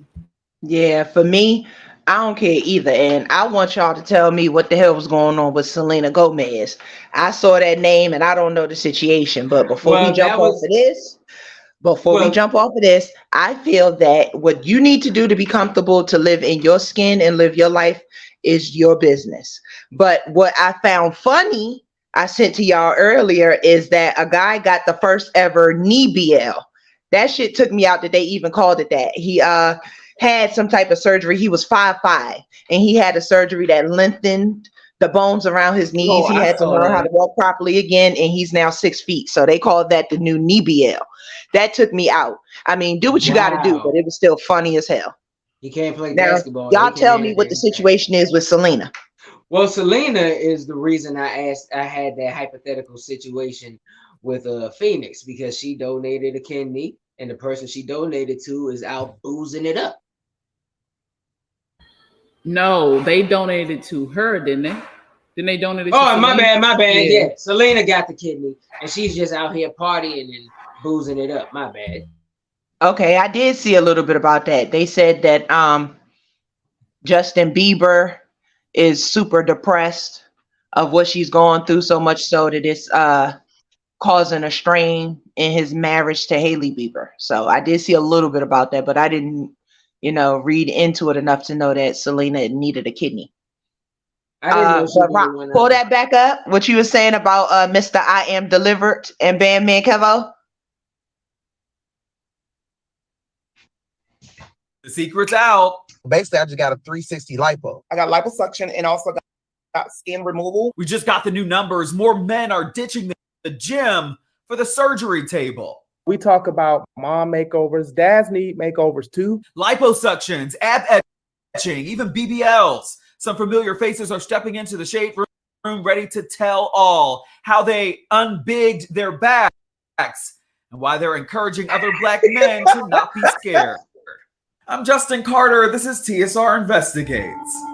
Yeah, for me, I don't care either. And I want y'all to tell me what the hell was going on with Selena Gomez. I saw that name and I don't know the situation. But before we jump off of this, I feel that what you need to do to be comfortable to live in your skin and live your life is your business. But what I found funny, I sent to y'all earlier, is that a guy got the first ever knee BL. That shit took me out that they even called it that. He had some type of surgery. He was 5'5", and he had a surgery that lengthened the bones around his knees. Oh, He I had to saw learn how that. to walk properly again, and he's now 6 feet. So they called that the new knee BL. That took me out. I mean, do what you got to do, but Wow. it was still funny as hell. He can't play Now, basketball. He y'all can tell handle me what the that. situation is with Selena. Well, Selena is the reason I had that hypothetical situation with Phoenix, because she donated a kidney, and the person she donated to is out boozing it up. No, they donated to her, didn't they? Didn't they donate it to Oh, my Selena? bad. Yeah, Selena got the kidney, and she's just out here partying and boozing it up. My bad. Okay, I did see a little bit about that. They said that Justin Bieber is super depressed of what she's going through, so much so that it's causing a strain in his marriage to Hailey Bieber. So I did see a little bit about that, but I didn't, read into it enough to know that Selena needed a kidney. I didn't know she But really Rock, went pull out. that back up. What you were saying about Mr. I Am Delivered and Bandman Kevo? The secret's out. Basically, I just got a 360 lipo. I got liposuction and also got skin removal. We just got the new numbers. More men are ditching the gym for the surgery table. We talk about mom makeovers. Dads need makeovers too. Liposuctions, ab etching, even BBLs. Some familiar faces are stepping into the shade room ready to tell all how they unbigged their backs and why they're encouraging other Black men to not be scared. I'm Justin Carter. This is TSR Investigates.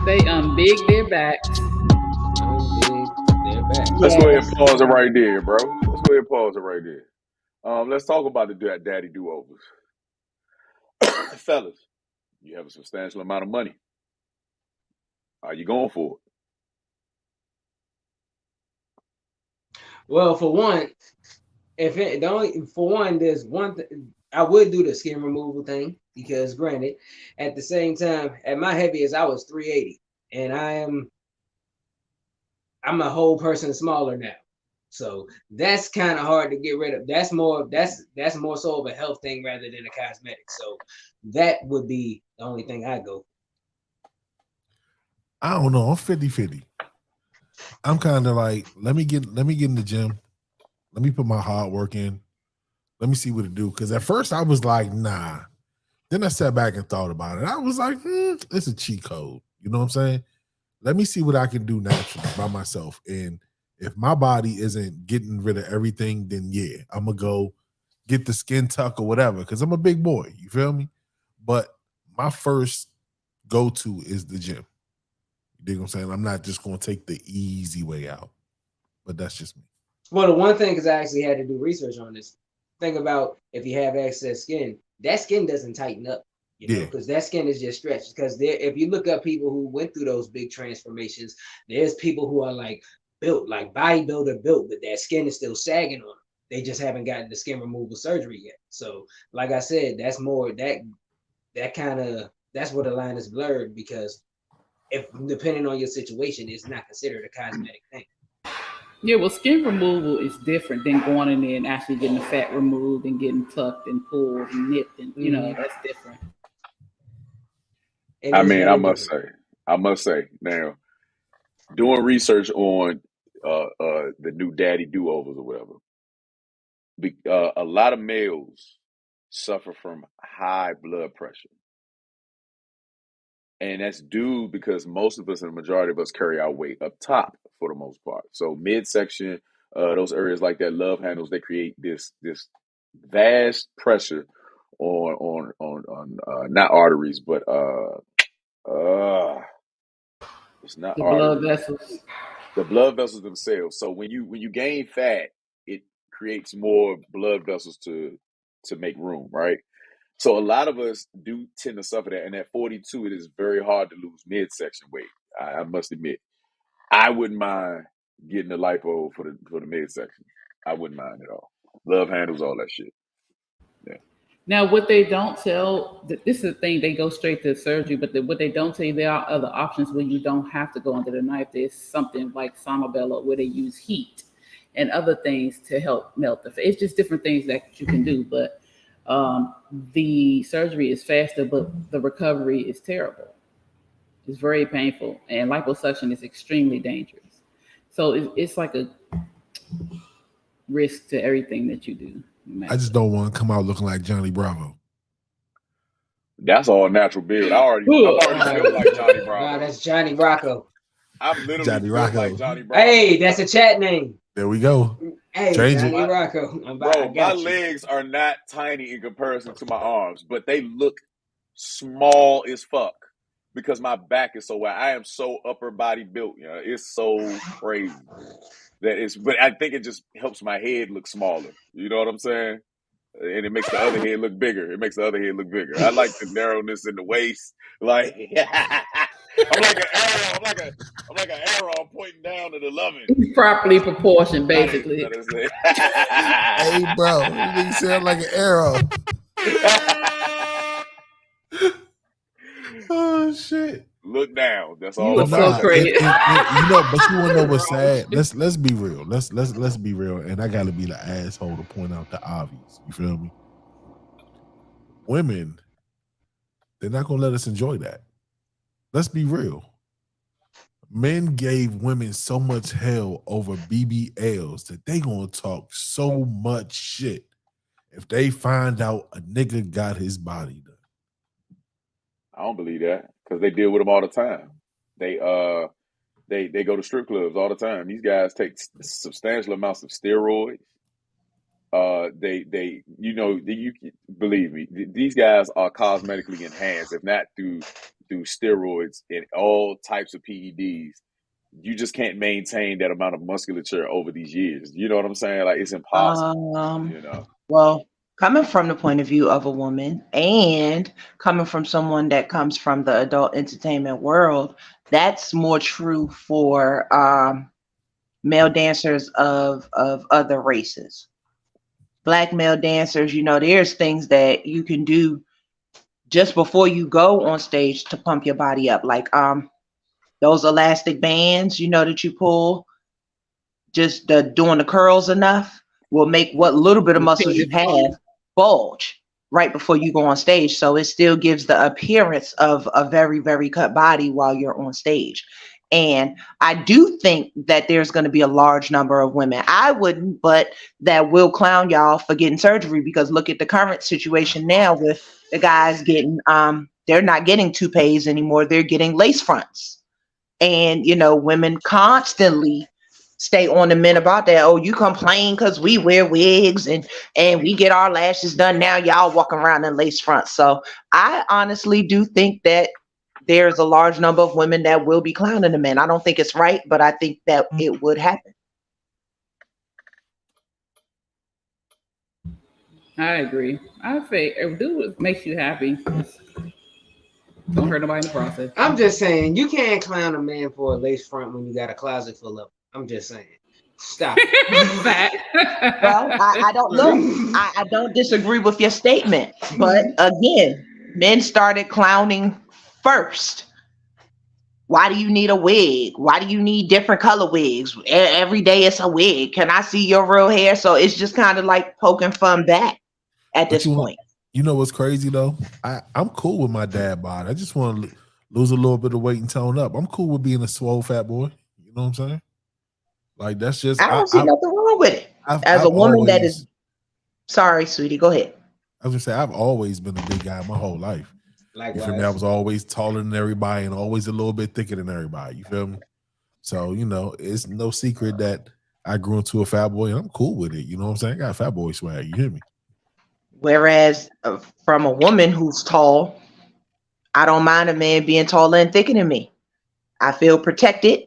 They unbig their backs. Let's go ahead and pause it right there, bro. Let's go ahead and pause it right there. Let's talk about the daddy do-overs. Fellas, you have a substantial amount of money. Are you going for it? Well, for one, there's one I would do the skin removal thing, because granted, at the same time, at my heaviest, I was 380, and I'm a whole person smaller now. So that's kind of hard to get rid of. That's more so of a health thing rather than a cosmetic. So that would be the only thing I go. I don't know. I'm 50-50. I'm kind of like, let me get in the gym. Let me put my hard work in. Let me see what it do. Because at first I was like, nah. Then I sat back and thought about it. I was like, it's a cheat code. You know what I'm saying? Let me see what I can do naturally by myself. And if my body isn't getting rid of everything, then yeah, I'm going to go get the skin tuck or whatever, because I'm a big boy. You feel me? But my first go-to is the gym. You dig what I'm saying? I'm not just going to take the easy way out. But that's just me. Well, the one thing is I actually had to do research on this. Think about if you have excess skin, that skin doesn't tighten up. Because that skin is just stretched. Because if you look up people who went through those big transformations, there's people who are like built, like bodybuilder built, but that skin is still sagging on them. They just haven't gotten the skin removal surgery yet. So, like I said, that's more that's where the line is blurred, because if depending on your situation, it's not considered a cosmetic thing. Yeah, well, skin removal is different than going in there and actually getting the fat removed and getting tucked and pulled and nipped, and that's different. I mean, I must say, now, doing research on the new daddy do-overs or whatever, a lot of males suffer from high blood pressure. And that's due because most of us, and the majority of us, carry our weight up top for the most part. So midsection, those areas like that, love handles, they create this vast pressure on not arteries, but it's not the arteries. blood vessels. The blood vessels themselves. So when you gain fat, it creates more blood vessels to make room, right? So a lot of us do tend to suffer that. And at 42, it is very hard to lose midsection weight. I must admit, I wouldn't mind getting the lipo for the midsection. I wouldn't mind at all. Love handles, all that shit. Yeah. Now, what they don't tell, this is the thing, they go straight to surgery, but what they don't tell you, there are other options where you don't have to go under the knife. There's something like Sonobello where they use heat and other things to help melt the fat. It's just different things that you can do, but the surgery is faster, but the recovery is terrible. It's very painful, and liposuction is extremely dangerous. So it's like a risk to everything that you do. I just don't want to come out looking like Johnny Bravo. That's all natural build. I'm already built like Johnny Bravo. Nah, that's Johnny Rocco. I'm literally Johnny built Rocco. like Johnny Bravo. Hey, that's a chat name. There we go. Hey, Change Johnny it. Rocco. Bro, my legs are not tiny in comparison to my arms, but they look small as fuck because my back is so wide. I am so upper body built, you know. It's so crazy that it's. But I think it just helps my head look smaller. You know what I'm saying? And it makes the other head look bigger. It makes the other head look bigger. I like the narrowness in the waist. Like I'm like an arrow. I'm like an arrow pointing down to the loving. Properly proportioned, basically. Hey, bro, you sound like an arrow. Oh shit! Look down. That's all. You are so crazy. You know, but you want to know what's sad? Let's be real. Let's be real. And I gotta be the asshole to point out the obvious. You feel me? Women, they're not gonna let us enjoy that. Let's be real. Men gave women so much hell over BBLs that they gonna talk so much shit if they find out a nigga got his body done. I don't believe that because they deal with them all the time. They go to strip clubs all the time. These guys take substantial amounts of steroids. You believe me, these guys are cosmetically enhanced, if not through steroids and all types of PEDs. You just can't maintain that amount of musculature over these years. You know what I'm saying? Like it's impossible. You know. Well, coming from the point of view of a woman and coming from someone that comes from the adult entertainment world, that's more true for male dancers of other races. Black male dancers, you know, there's things that you can do just before you go on stage to pump your body up. Like those elastic bands, you know, that you pull, just doing the curls enough will make what little bit of muscles you have bulge right before you go on stage. So it still gives the appearance of a very, very cut body while you're on stage. And I do think that there's going to be a large number of women, I wouldn't, but that will clown y'all for getting surgery, because look at the current situation now with the guys getting, they're not getting toupees anymore. They're getting lace fronts. And, you know, women constantly stay on the men about that. Oh, you complain because we wear wigs and we get our lashes done. Now y'all walking around in lace fronts. So I honestly do think that there's a large number of women that will be clowning the men. I don't think it's right, but I think that it would happen. I agree. I say if do what makes you happy. Don't hurt nobody in the process. I'm just saying, you can't clown a man for a lace front when you got a closet full of them. I'm just saying. Stop. Well, I don't know. I don't disagree with your statement. But again, men started clowning first. Why do you need a wig? Why do you need different color wigs? Every day it's a wig. Can I see your real hair? So it's just kind of like poking fun back at this point. You know what's crazy though? I'm cool with my dad bod. I just want to lose a little bit of weight and tone up. I'm cool with being a swole fat boy. You know what I'm saying? Like that's just I don't see nothing wrong with it. As a woman that is sorry, sweetie, go ahead. I was gonna say I've always been a big guy my whole life. You feel me? I was always taller than everybody and always a little bit thicker than everybody. You feel me? So, you know, it's no secret that I grew into a fat boy and I'm cool with it. You know what I'm saying? I got fat boy swag. You hear me? Whereas from a woman who's tall, I don't mind a man being taller and thicker than me. I feel protected.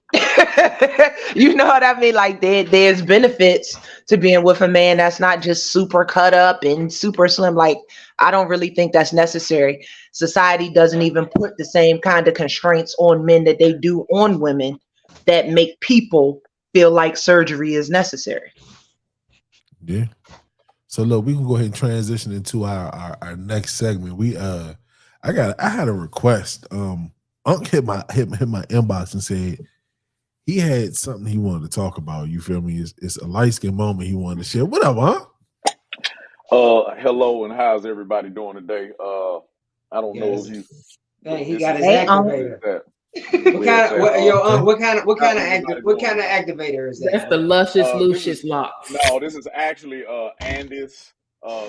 You know what I mean? Like there's benefits to being with a man that's not just super cut up and super slim. Like I don't really think that's necessary. Society doesn't even put the same kind of constraints on men that they do on women that make people feel like surgery is necessary. Yeah. So look, we can go ahead and transition into our next segment. I had a request. Unc hit my inbox and said he had something he wanted to talk about. You feel me? It's a light skin moment he wanted to share. What up, Unc? Hello, and how's everybody doing today? I don't know if you. Hey, he got his activator. What kind of what kind of activator is that? That's the Luscious This Lucius is locks. no. This is actually Andis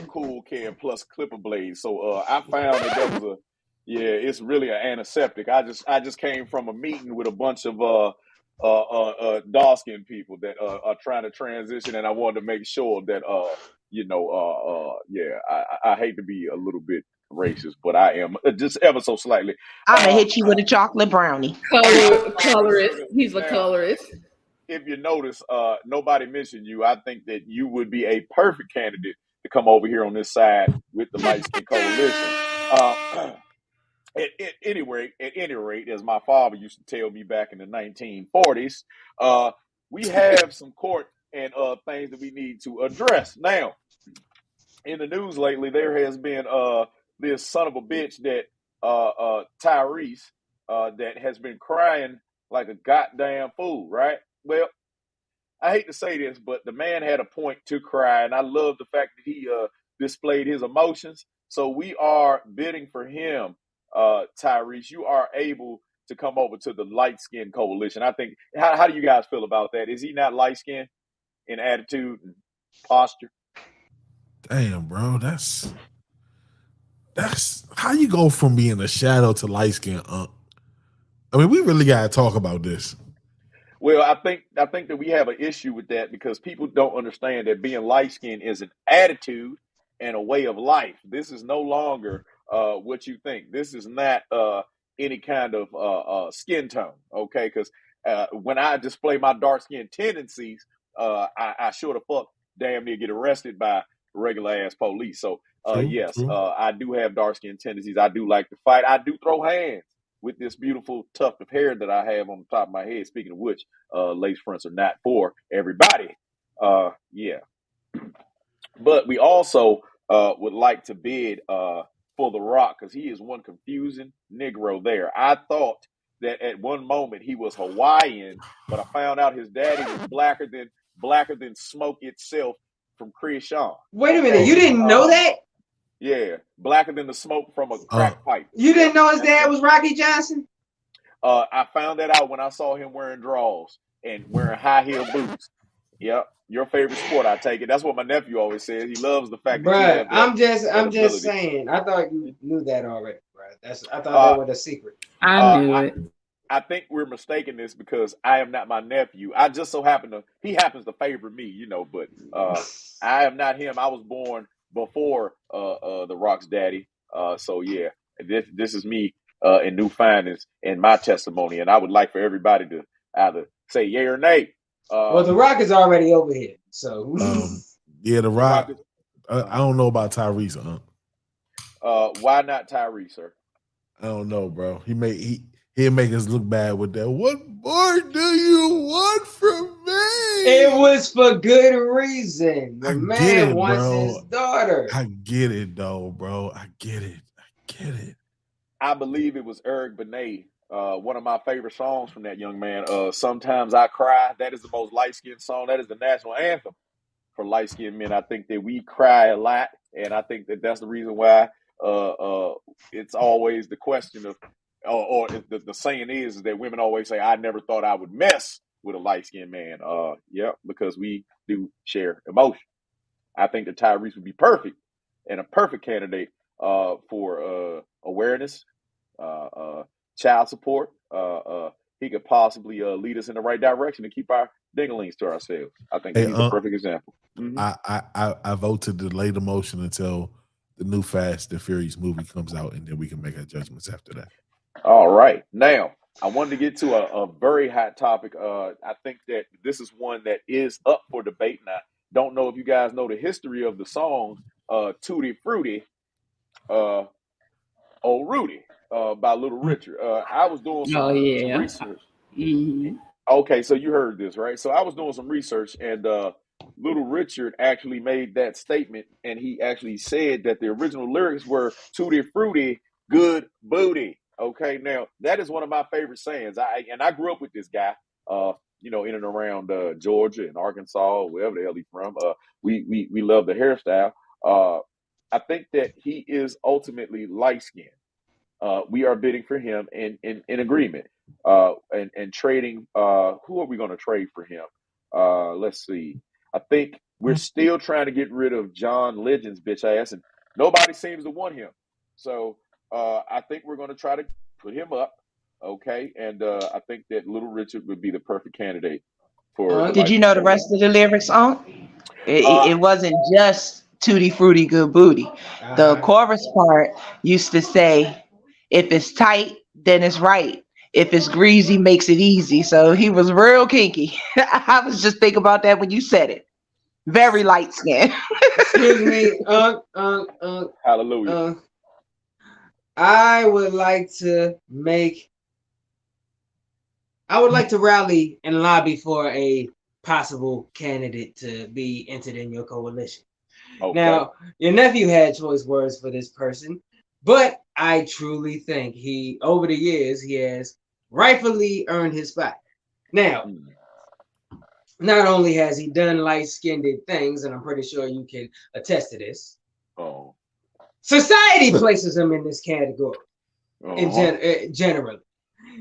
Cool Care plus Clipper Blade. So I found that was it's really an antiseptic. I just came from a meeting with a bunch of dark skinned people that are trying to transition, and I wanted to make sure that I hate to be a little bit racist, but I am just ever so slightly. I'm gonna hit you with a chocolate brownie. Colorist. He's a colorist. If you notice, nobody mentioned you. I think that you would be a perfect candidate to come over here on this side with the Light Skin Coalition. At any rate, as my father used to tell me back in the 1940s, we have some court and things that we need to address. Now, in the news lately, there has been this son of a bitch that Tyrese that has been crying like a goddamn fool, right? Well, I hate to say this, but the man had a point to cry, and I love the fact that he displayed his emotions. So we are bidding for him, Tyrese. You are able to come over to the Light Skin Coalition. I think. How do you guys feel about that? Is he not light skinned in attitude and posture? Damn, bro, that's how you go from being a shadow to light skin. I mean, we really gotta talk about this. Well, I think that we have an issue with that because people don't understand that being light skinned is an attitude and a way of life. This is no longer what you think. This is not any kind of skin tone, okay? Because when I display my dark skin tendencies, I sure the fuck damn near get arrested by regular ass police. So yes, I do have dark skin tendencies. I do like to fight. I do throw hands with this beautiful tuft of hair that I have on the top of my head. Speaking of which, lace fronts are not for everybody. But we also would like to bid for The Rock because he is one confusing Negro there. I thought that at one moment he was Hawaiian, but I found out his daddy was blacker than smoke itself from Crenshaw. Wait a minute, you didn't know that? Yeah, blacker than the smoke from a crack pipe. You didn't know his dad was Rocky Johnson? I found that out when I saw him wearing drawers and wearing high heel boots. Yep, your favorite sport, I take it. That's what my nephew always says. He loves the fact that. I'm just saying. I thought you knew that already, bro. I thought that was a secret. I knew it. I think we're mistaking this because I am not my nephew. I just so he happens to favor me, but I am not him. I was born before The Rock's daddy. So yeah, this is me in new findings in my testimony, and I would like for everybody to either say yay or nay. Well, The Rock is already over here, so yeah, The Rock. I don't know about Tyrese, why not Tyrese, sir? I don't know, bro. He'll make us look bad with that. What more do you want from me? It was for good reason. The man wants his daughter. I get it, though, bro. I get it. I believe it was Eric Benet. One of my favorite songs from that young man. Sometimes I Cry. That is the most light-skinned song. That is the national anthem for light-skinned men. I think that we cry a lot, and I think that that's the reason why it's always the question of, or the saying is that women always say, I never thought I would mess with a light-skinned man. Because we do share emotion. I think that Tyrese would be perfect and a perfect candidate for awareness, child support. He could possibly lead us in the right direction and keep our dinglings to ourselves. I think he's a perfect example. Mm-hmm. I vote to delay the motion until the new Fast and Furious movie comes out, and then we can make our judgments after that. All right. Now, I wanted to get to a very hot topic. I think that this is one that is up for debate. And I don't know if you guys know the history of the song Tutti Frutti, Oh Rudy, by Little Richard. I was doing some research. Mm-hmm. Okay, so you heard this, right? So I was doing some research, and Little Richard actually made that statement, and he actually said that the original lyrics were Tutti Frutti, good booty. Okay, now that is one of my favorite sayings. I grew up with this guy, in and around Georgia and Arkansas, wherever the hell he's from. We love the hairstyle. I think that he is ultimately light skinned. we are bidding for him in agreement. And trading. Who are we going to trade for him? Let's see. I think we're still trying to get rid of John Legend's bitch ass, and nobody seems to want him. So I think we're going to try to put him up. Okay, and I think that Little Richard would be the perfect candidate for. Did you know the rest of the lyrics on? It wasn't just Tutti Frutti Good Booty. The chorus part used to say, "If it's tight, then it's right. If it's greasy, makes it easy." So he was real kinky. I was just thinking about that when you said it. Very light skin. Excuse me. Hallelujah. I would like to rally and lobby for a possible candidate to be entered in your coalition. Okay. Now, your nephew had choice words for this person, but I truly think over the years, he has rightfully earned his spot. Now, not only has he done light-skinned things, and I'm pretty sure you can attest to this, society places him in this category generally.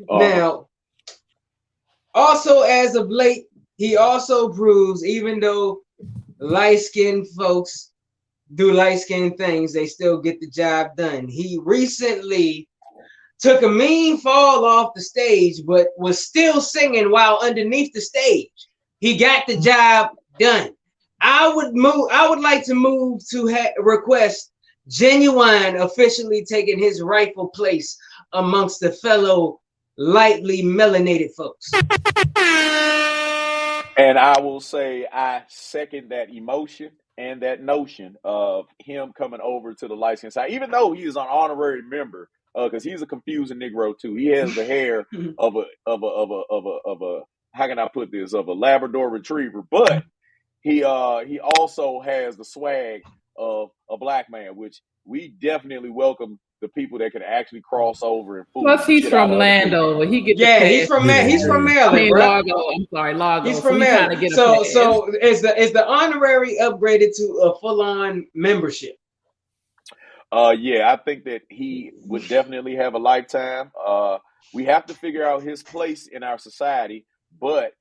Now, also as of late, he also proves, even though light-skinned folks do light-skinned things, they still get the job done. He recently took a mean fall off the stage, but was still singing while underneath the stage. He got the job done. I would like to move to request Genuine officially taking his rightful place amongst the fellow lightly melanated folks. And I will say I second that emotion and that notion of him coming over to the light skin side, even though he is an honorary member, because he's a confusing Negro too. He has the hair of a how can I put this, of a Labrador Retriever, but he also has the swag of a black man, which we definitely welcome the people that can actually cross over and fool. Plus, he's from Landover. He gets he's from Maryland. I mean, Largo. I'm sorry, Largo. He's from Maryland. So is the honorary upgraded to a full-on membership? Yeah, I think that he would definitely have a lifetime. We have to figure out his place in our society, but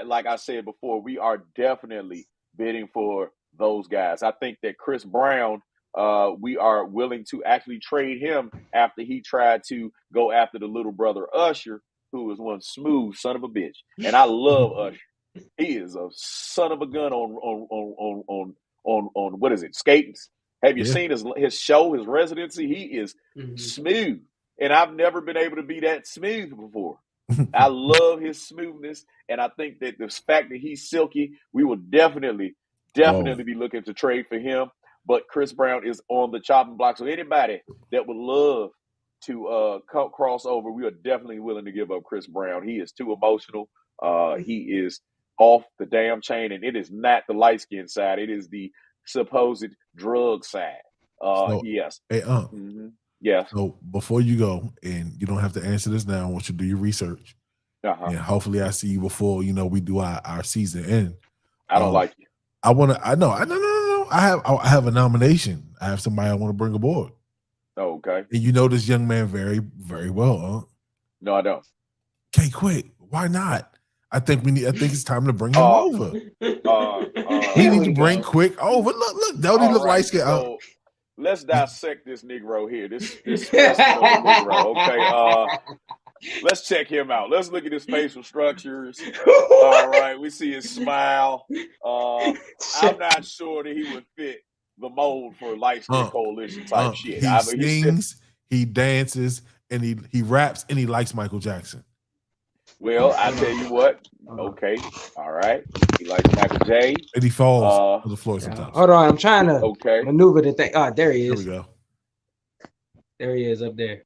like I said before, we are definitely bidding for those guys. I think that Chris Brown, we are willing to actually trade him after he tried to go after the little brother Usher, who is one smooth son of a bitch. And I love Usher. He is a son of a gun on what is it, skatings. Have you seen his show, his residency? He is smooth. And I've never been able to be that smooth before. I love his smoothness. And I think that the fact that he's silky, we will definitely be looking to trade for him. But Chris Brown is on the chopping block. So anybody that would love to cross over, we are definitely willing to give up Chris Brown. He is too emotional. He is off the damn chain. And it is not the light-skinned side. It is the supposed drug side. Yes. Hey, yes. So before you go, and you don't have to answer this now, I want you to do your research. And hopefully I see you before, we do our season end. I don't like you. I have a nomination. I have somebody I want to bring aboard. Oh, okay. And you know this young man very, very well, huh? No, I don't. Okay, quick. Why not? I think it's time to bring him over. We need to bring Quick over. Look, Dodie look like so let's dissect this Negro here. This Negro. Okay. Let's check him out. Let's look at his facial structures. All right, we see his smile. I'm not sure that he would fit the mold for light skin coalition type shit. He sings, he dances, and he raps, and he likes Michael Jackson. Well, I tell you what. Okay, all right. He likes Michael J. And he falls to the floor sometimes. Hold on, I'm trying to maneuver the thing. Oh, there he is. There we go. There he is up there.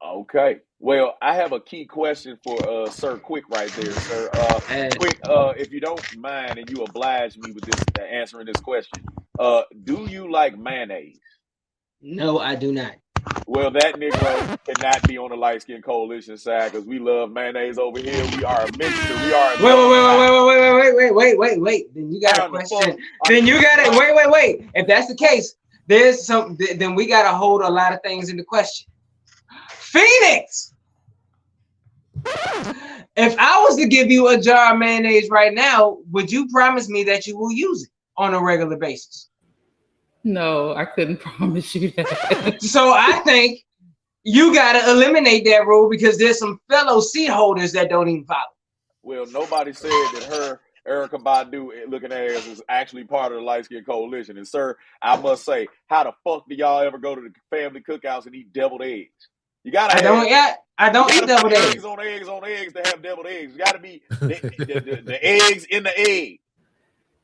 Okay. Well, I have a key question for Sir Quick right there, sir. Quick, if you don't mind and you oblige me with this answering this question, do you like mayonnaise? No, I do not. Well, that Negro cannot be on the light skin coalition side because we love mayonnaise over here. We are a mixture. We are a wait. Then you got a question. Then you got it. Wait. If that's the case, then we got to hold a lot of things into question. Phoenix. If I was to give you a jar of mayonnaise right now, would you promise me that you will use it on a regular basis? No, I couldn't promise you that. So I think you got to eliminate that rule because there's some fellow seat holders that don't even follow. Well, nobody said that Erykah Badu looking ass is actually part of the Light Skin Coalition. And sir, I must say, how the fuck do y'all ever go to the family cookouts and eat deviled eggs? You gotta I don't eat deviled eggs. Eggs on eggs to have deviled eggs. You gotta be the eggs in the egg.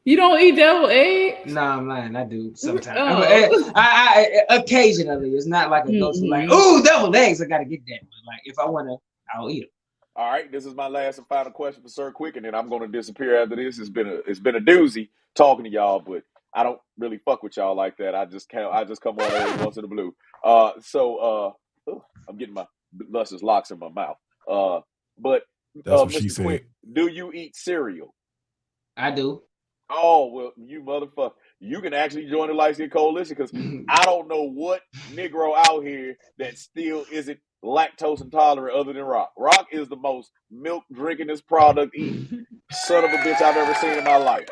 You don't eat deviled eggs? No, I'm lying. I do sometimes. Oh. I occasionally. It's not like a go-to like, ooh, deviled eggs. I gotta get that. But like, if I want to, I'll eat them. All right, this is my last and final question for Sir Quick, and then I'm going to disappear after this. It's been a doozy talking to y'all, but I don't really fuck with y'all like that. I just come on every once in the blue. I'm getting my luscious locks in my mouth. But that's what Mr. she said. Quick, do you eat cereal? I do. Oh well, you motherfucker! You can actually join the Light Skin Coalition because I don't know what Negro out here that still isn't lactose intolerant other than Rock. Rock is the most milk drinkingest product eating son of a bitch I've ever seen in my life.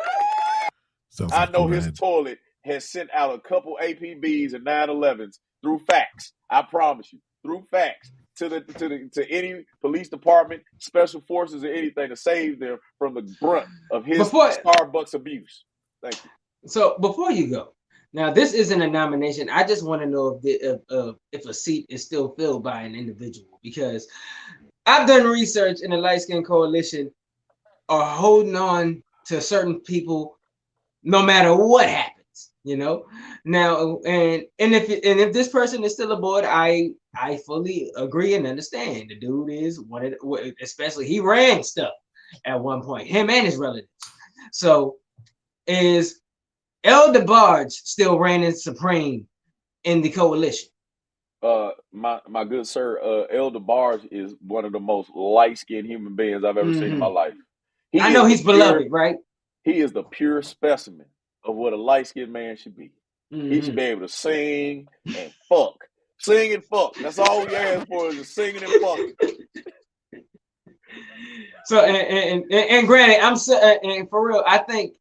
I know his toilet has sent out a couple APBs and 911s through fax. I promise you, through fax to any police department, special forces, or anything to save them from the brunt of his Starbucks abuse. Thank you. So before you go, now this isn't a nomination. I just want to know if a seat is still filled by an individual, because I've done research in the Light Skin Coalition are holding on to certain people no matter what happens, you know. Now and if this person is still aboard, I fully agree and understand. The dude is especially he ran stuff at one point, him and his relatives. So is El DeBarge still reigning supreme in the coalition? My good sir, El DeBarge is one of the most light-skinned human beings I've ever seen in my life. I know he's beloved, right? He is the pure specimen of what a light-skinned man should be. He should be able to sing and fuck. Sing and fuck. That's all we ask for is just singing and fucking. So and granted, and for real, I think,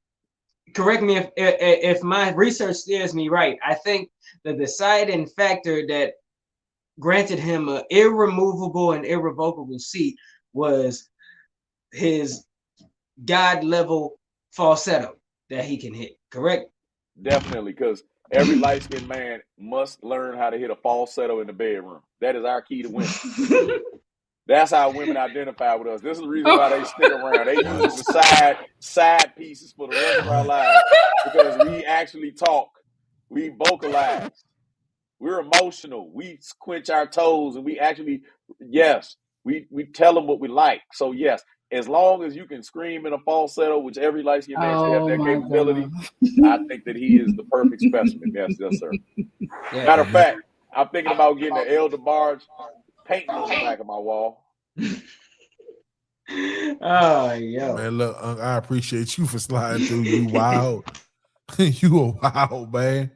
correct me if my research steers me right, I think the deciding factor that granted him an irremovable and irrevocable seat was his God level falsetto that he can hit, correct? Definitely, because every light-skinned man must learn how to hit a falsetto in the bedroom. That is our key to winning. That's how women identify with us. This is the reason why they stick around. They use the side pieces for the rest of our lives because we actually talk. We vocalize. We're emotional. We quench our toes, and we actually, yes, we tell them what we like. So yes, as long as you can scream in a falsetto, which every light-skinned man should have that capability, I think that he is the perfect specimen. Yes, sir. Yeah. Matter of fact, I'm thinking about getting an El DeBarge painting on the back of my wall. Oh yeah, man. Look, I appreciate you for sliding through. You wild, you a wild man.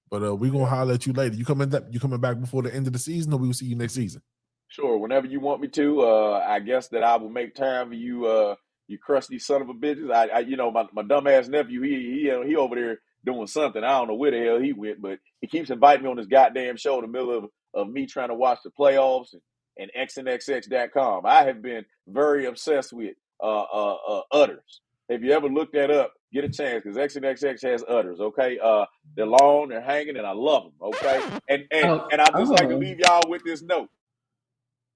But we gonna holler at you later. You coming back before the end of the season, or we will see you next season? Sure, whenever you want me to. I guess that I will make time for you. You crusty son of a bitches. I my dumbass nephew. He over there doing something. I don't know where the hell he went, but he keeps inviting me on this goddamn show in the middle of me trying to watch the playoffs and XNXX.com. I have been very obsessed with udders. If you ever looked that up, get a chance, because XNXX has udders, okay? They're long, they're hanging, and I love them, okay? And I just like to leave y'all with this note.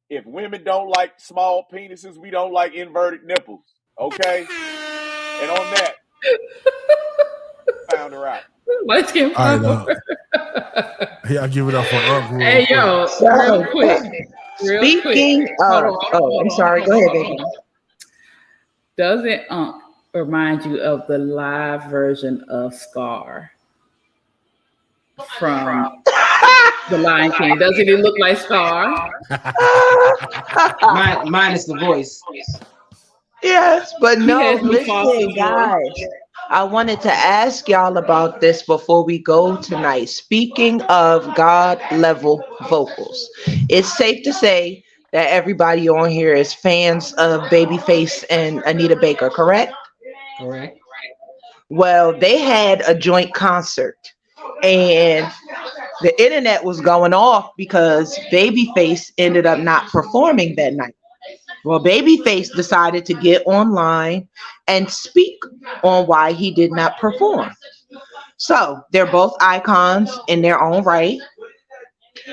If women don't like small penises, we don't like inverted nipples, okay? And on that, found her out. Let's get Hey, I give it up for Uncle. Hey, yo, real quick. Speaking of, I'm sorry. Go ahead, baby. Doesn't remind you of the live version of Scar from The Lion King? Doesn't he look like Scar? Minus the voice. Yes, but no, listen, guys. I wanted to ask y'all about this before we go tonight. Speaking of God level vocals, it's safe to say that everybody on here is fans of Babyface and Anita Baker, correct? Correct. Well, they had a joint concert and the internet was going off because Babyface ended up not performing that night. Well, Babyface decided to get online and speak on why he did not perform. So they're both icons in their own right,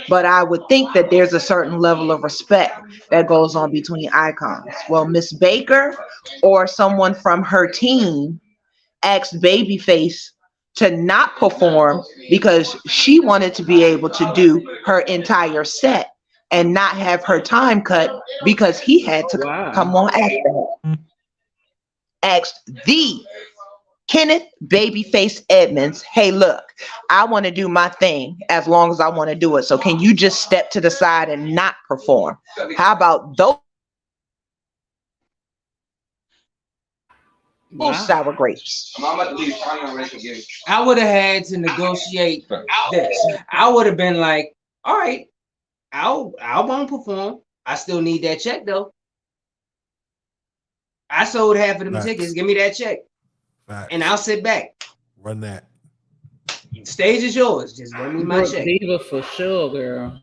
but I would think that there's a certain level of respect that goes on between icons. Well, Miss Baker or someone from her team asked Babyface to not perform because she wanted to be able to do her entire set and not have her time cut because he had to come on after her. Asked the Kenneth Babyface Edmonds, hey, look, I want to do my thing as long as I want to do it. So can you just step to the side and not perform? How about those sour grapes? I would have had to negotiate this. I would have been like, all right, I won't perform. I still need that check though. I sold half of them tickets. Give me that check. And I'll sit back. Run that. The stage is yours. Just run me my check. Diva for sure, girl.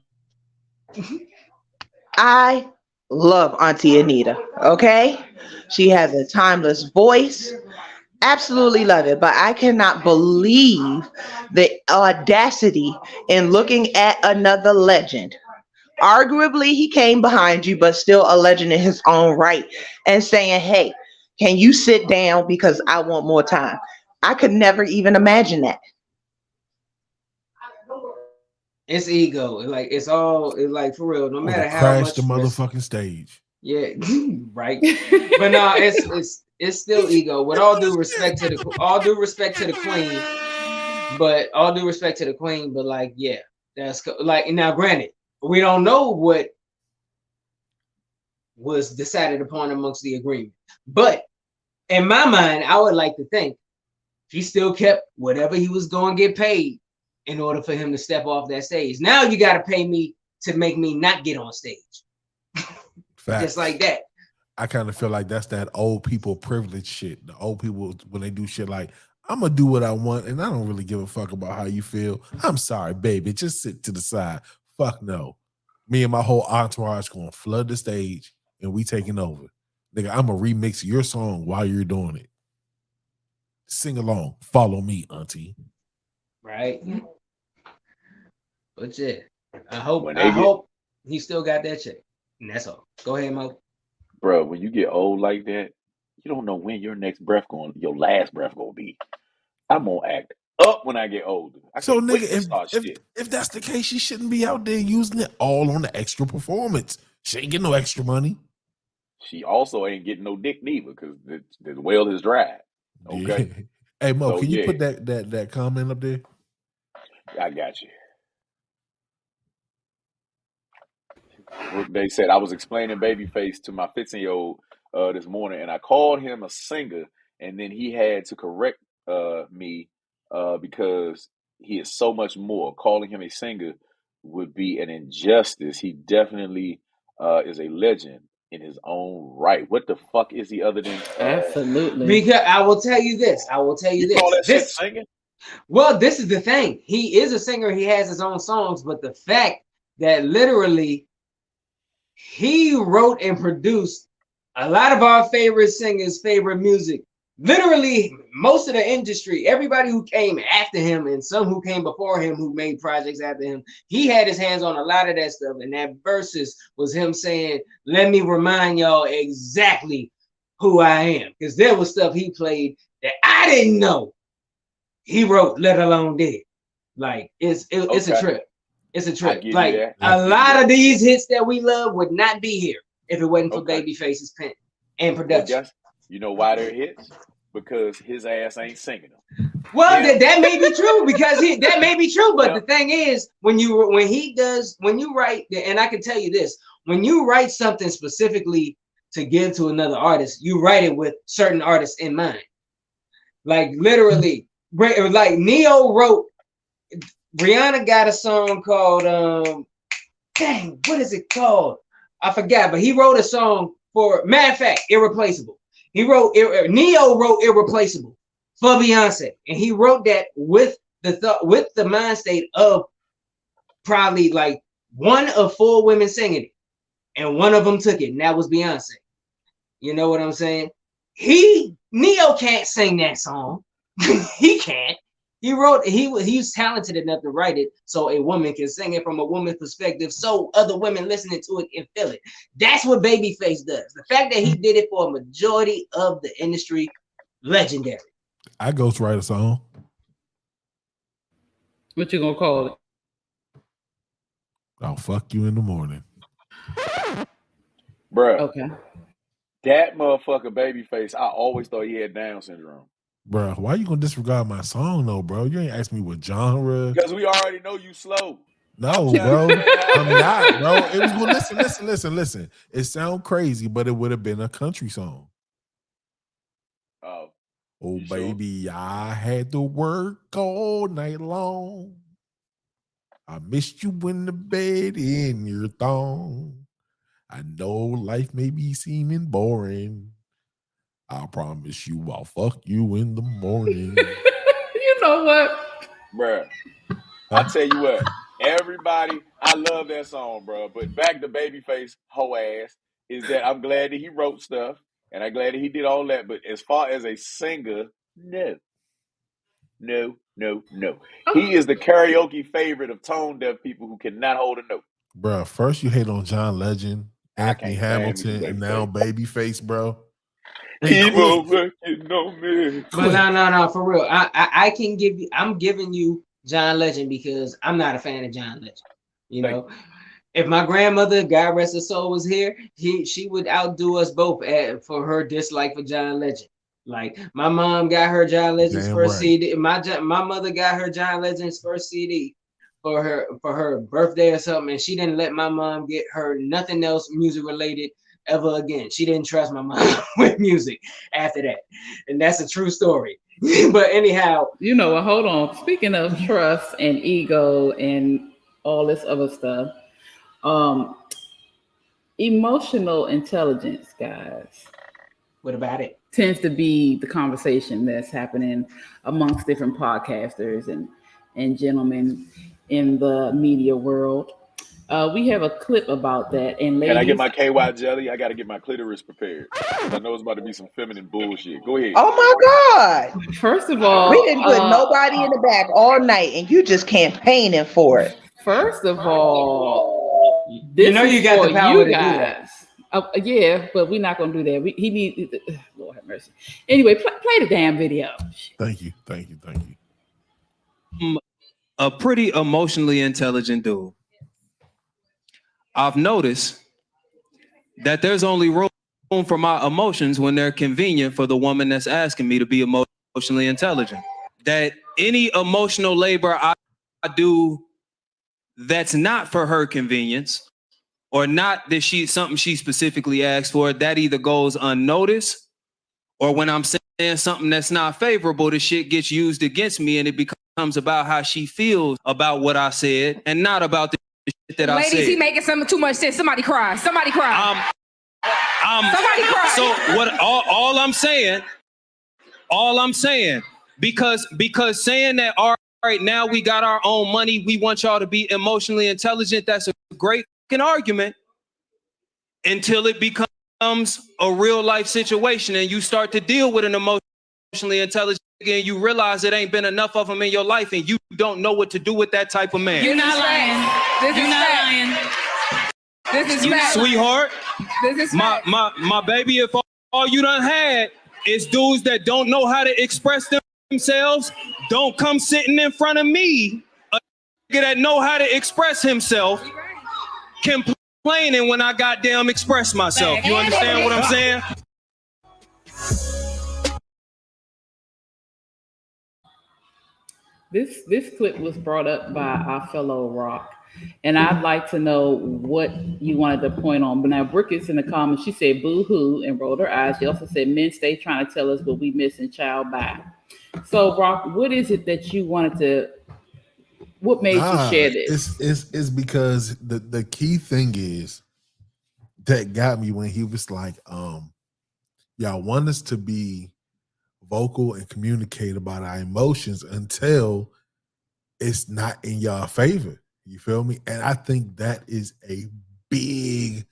I love Auntie Anita. Okay, she has a timeless voice. Absolutely love it. But I cannot believe the audacity in looking at another legend. Arguably, he came behind you, but still a legend in his own right, and saying, hey, can you sit down because I want more time? I could never even imagine that. It's ego. It's like for real. No matter how crash much the motherfucking stage. Yeah, right. But no, it's still ego. With all due respect to the queen, but like, yeah, that's like, now granted, we don't know what was decided upon amongst the agreement, but in my mind, I would like to think he still kept whatever he was going to get paid in order for him to step off that stage. Now you got to pay me to make me not get on stage. Facts. Just like that. I kind of feel like that's that old people privilege shit. The old people, when they do shit like, I'm going to do what I want and I don't really give a fuck about how you feel. I'm sorry, baby. Just sit to the side. Fuck no. Me and my whole entourage going to flood the stage and we taking over. Nigga, I'm going to remix your song while you're doing it. Sing along. Follow me, auntie. Right. But yeah, I hope he still got that check. And that's all. Go ahead, Mo. Bro, when you get old like that, you don't know when your last breath gonna be. I'm gonna act up when I get older. So nigga, if that's the case, she shouldn't be out there using it all on the extra performance. She ain't getting no extra money. She also ain't getting no dick neither because the well is dry. Okay. Yeah. Hey Mo, can you put that comment up there? I got you. They said I was explaining Babyface to my 15-year-old this morning, and I called him a singer, and then he had to correct me because he is so much more. Calling him a singer would be an injustice. He definitely is a legend in his own right. What the fuck is he other than absolutely? Because I will tell you this. Call that shit singing? Well, this is the thing. He is a singer. He has his own songs, but the fact that literally he wrote and produced a lot of our favorite singers' favorite music. Literally, most of the industry, everybody who came after him and some who came before him who made projects after him, he had his hands on a lot of that stuff. And that verses was him saying, let me remind y'all exactly who I am. Because there was stuff he played that I didn't know he wrote, let alone did. Like, it's a trip. It's a trip. Like, a lot of these hits that we love would not be here if it wasn't for Babyface's pen and production. You know why they're hits? Because his ass ain't singing them. Well, that may be true because that may be true. But the thing is, when you write, and I can tell you this, when you write something specifically to give to another artist, you write it with certain artists in mind. Like literally, like Neo wrote. Rihanna got a song called dang, what is it called? I forgot, but he wrote a song for, matter of fact, Irreplaceable. Neo wrote Irreplaceable for Beyonce, and he wrote that with the mind state of probably like one of 4 women singing it, and one of them took it, and that was Beyonce. You know what I'm saying? Neo can't sing that song. He can't. He was talented enough to write it so a woman can sing it from a woman's perspective, so other women listening to it can feel it. That's what Babyface does. The fact that he did it for a majority of the industry, legendary. I ghostwrite a song. What you gonna call it? I'll fuck you in the morning. Bruh. Okay. That motherfucker Babyface, I always thought he had Down syndrome. Bro, why you gonna disregard my song though, bro? You ain't asked me what genre. Because we already know you slow. No, bro. I'm not, bro. It was well, listen. It sound crazy, but it would have been a country song. Oh. Oh, baby, I had to work all night long. I missed you in the bed in your thong. I know life may be seeming boring. I promise you I'll fuck you in the morning. You know what? Bruh, I tell you what, everybody, I love that song, bro. But back to Babyface, hoe ass, is that I'm glad that he wrote stuff, and I'm glad that he did all that. But as far as a singer, no. He is the karaoke favorite of tone deaf people who cannot hold a note. Bro, first you hate on John Legend, Anthony Hamilton, and now Babyface, bro. Keep on working on me. But no, for real. I can give you. I'm giving you John Legend because I'm not a fan of John Legend. You know, if my grandmother, God rest her soul, was here, she would outdo us both for her dislike for John Legend. Like my mom got her John Legend's first CD. My mother got her John Legend's first CD for her birthday or something, and she didn't let my mom get her nothing else music related ever again. She didn't trust my mom with music after that, and that's a true story. But anyhow, you know what? Hold on. Speaking of trust and ego and all this other stuff, emotional intelligence, guys. What about it? Tends to be the conversation that's happening amongst different podcasters and gentlemen in the media world. We have a clip about that. And ladies, can I get my KY jelly? I got to get my clitoris prepared. I know it's about to be some feminine bullshit. Go ahead. Oh my God. First of all, we didn't put nobody in the back all night and you just campaigning for it. First of all, this you know you got the power to do that. Yeah, but we're not gonna do that. He needs. Lord have mercy. Anyway, play the damn video. Thank you. A pretty emotionally intelligent dude. I've noticed that there's only room for my emotions when they're convenient for the woman that's asking me to be emotionally intelligent. That any emotional labor I do that's not for her convenience, or not that something she specifically asked for, that either goes unnoticed, or when I'm saying something that's not favorable, the shit gets used against me and it becomes about how she feels about what I said and not about the shit that I said. Ladies, he making something too much sense. Somebody cry. Somebody cry. Somebody cry. So what? All I'm saying, because saying that, all right, now we got our own money, we want y'all to be emotionally intelligent. That's a great argument until it becomes a real life situation and you start to deal with an emotionally intelligent and you realize it ain't been enough of them in your life and you don't know what to do with that type of man. You're not lying. You're not lying. This is fact. Sweetheart. This is fact. My baby, if all you done had is dudes that don't know how to express themselves, don't come sitting in front of me, a nigga that know how to express himself, complaining when I goddamn express myself. You understand what I'm saying? This clip was brought up by our fellow Rock. And I'd like to know what you wanted to point on. But now Brooke is in the comments. She said boo-hoo and rolled her eyes. She also said men stay trying to tell us what we missing, child, bye. So Rock, what is it that you wanted to, what made you share this? It's because the key thing is that got me when he was like, y'all want us to be vocal and communicate about our emotions until it's not in y'all favor. You feel me? And I think that is a big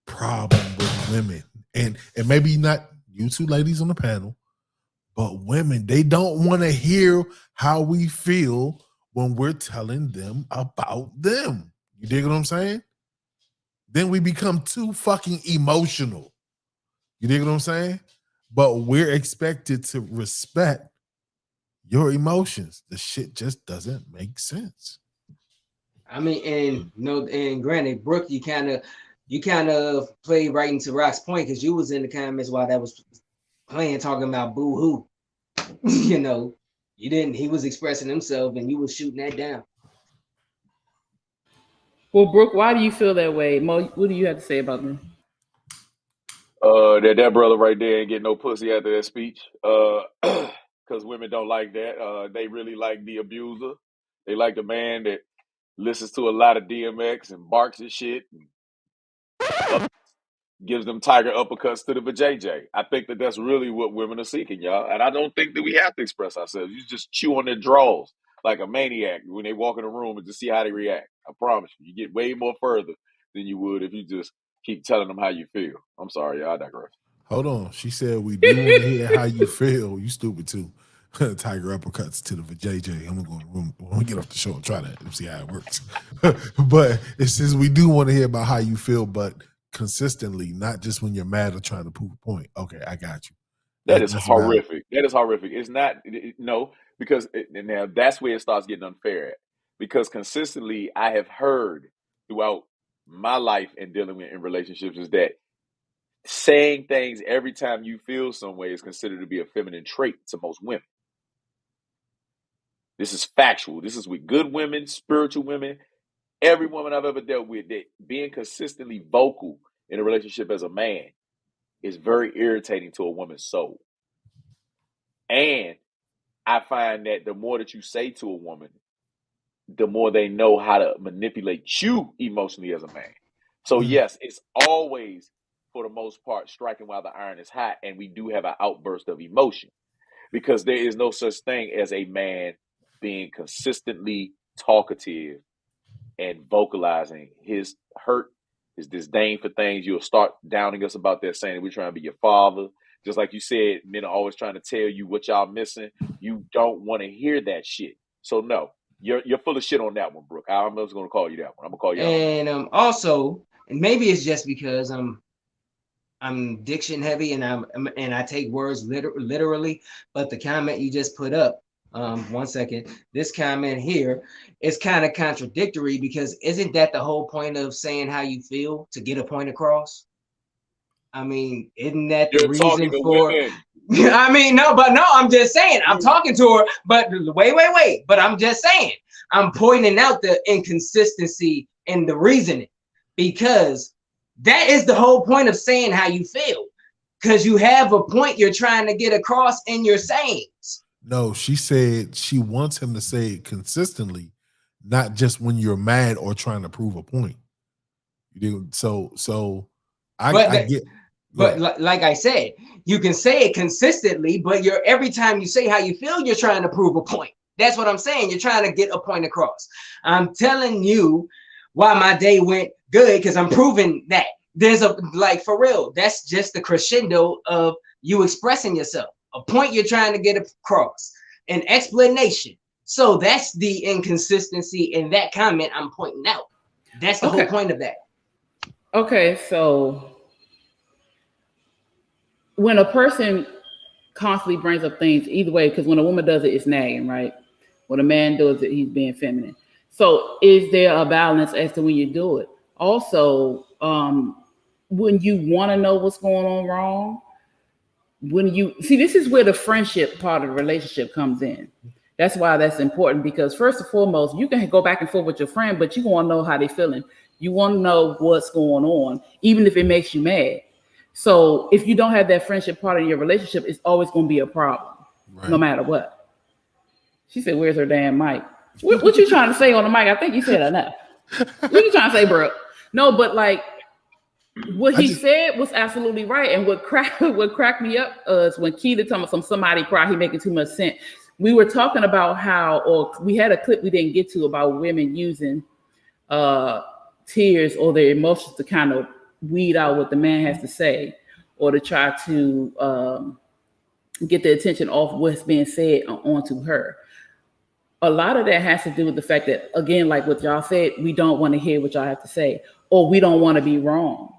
problem with women. And maybe not you two ladies on the panel, but women, they don't want to hear how we feel when we're telling them about them. You dig what I'm saying? Then we become too fucking emotional. You dig what I'm saying? But we're expected to respect your emotions. The shit just doesn't make sense. I mean, and granted, Brooke, you kind of played right into Rock's point because you was in the comments while that was playing, talking about boo-hoo. You know, you didn't. He was expressing himself, and you was shooting that down. Well, Brooke, why do you feel that way? Mo, what do you have to say about that? That brother right there ain't getting no pussy after that speech. Because women don't like that. They really like the abuser. They like the man that listens to a lot of DMX and barks and shit. And gives them tiger uppercuts to the vajayjay. I think that that's really what women are seeking, y'all. And I don't think that we have to express ourselves. You just chew on their drawers like a maniac when they walk in a room and just see how they react. I promise you, you get way more further than you would if you just keep telling them how you feel. I'm sorry, y'all, I digress. Hold on. She said we do want to hear how you feel. You stupid too. Tiger uppercuts to the vajayjay. I'm gonna go in the room when we get off the show and try that and see how it works. But it says we do want to hear about how you feel, but consistently, not just when you're mad or trying to prove a point. Okay, I got you. That is horrific. That is horrific. It's not, no, because now that's where it starts getting unfair at. Because consistently, I have heard throughout my life and dealing with in relationships is that saying things every time you feel some way is considered to be a feminine trait to most women. This is factual. This is with good women, spiritual women. Every woman I've ever dealt with, that being consistently vocal in a relationship as a man is very irritating to a woman's soul. And I find that the more that you say to a woman, the more they know how to manipulate you emotionally as a man. So yes, it's always, for the most part, striking while the iron is hot, and we do have an outburst of emotion, because there is no such thing as a man being consistently talkative and vocalizing his hurt, his disdain for things. You'll start downing us about that, saying that we're trying to be your father. Just like you said, men are always trying to tell you what y'all missing. You don't want to hear that shit. So no, you're full of shit on that one, Brooke. I'm just going to call you that one. I'm going to call you that one. And also, and maybe it's just because I'm diction heavy and I take words literally, but the comment you just put up, 1 second, this comment here is kind of contradictory, because isn't that the whole point of saying how you feel, to get a point across? I mean, isn't that the reason for I mean, no, I'm just saying, I'm talking to her, but wait, but I'm just saying, I'm pointing out the inconsistency in the reasoning, because that is the whole point of saying how you feel, because you have a point you're trying to get across in your sayings. No, she said she wants him to say it consistently, not just when you're mad or trying to prove a point. You do so. I get. But like I said, you can say it consistently, but every time you say how you feel, you're trying to prove a point. That's what I'm saying. You're trying to get a point across. I'm telling you why my day went good, because I'm proving that. There's for real, that's just the crescendo of you expressing yourself. A point you're trying to get across, an explanation. So that's the inconsistency in that comment I'm pointing out. That's the whole point of that. Okay, so when a person constantly brings up things, either way, because when a woman does it, it's nagging, right? When a man does it, he's being feminine. So is there a balance as to when you do it? Also, when you want to know what's going on wrong, when you see, this is where the friendship part of the relationship comes in. That's why that's important, because first and foremost, you can go back and forth with your friend, but you want to know how they're feeling. You want to know what's going on, even if it makes you mad. So if you don't have that friendship part of your relationship, it's always going to be a problem, no matter what. She said, "Where's her damn mic?" What you trying to say on the mic? I think you said enough. What you trying to say, bro? No, but like what he said was absolutely right. And what cracked me up is when Keita told me somebody cry, he making too much sense. We were talking about how, or we had a clip we didn't get to about women using tears or their emotions to kind of weed out what the man has to say, or to try to get the attention off what's being said onto her. A lot of that has to do with the fact that, again, like what y'all said, we don't want to hear what y'all have to say, or we don't want to be wrong.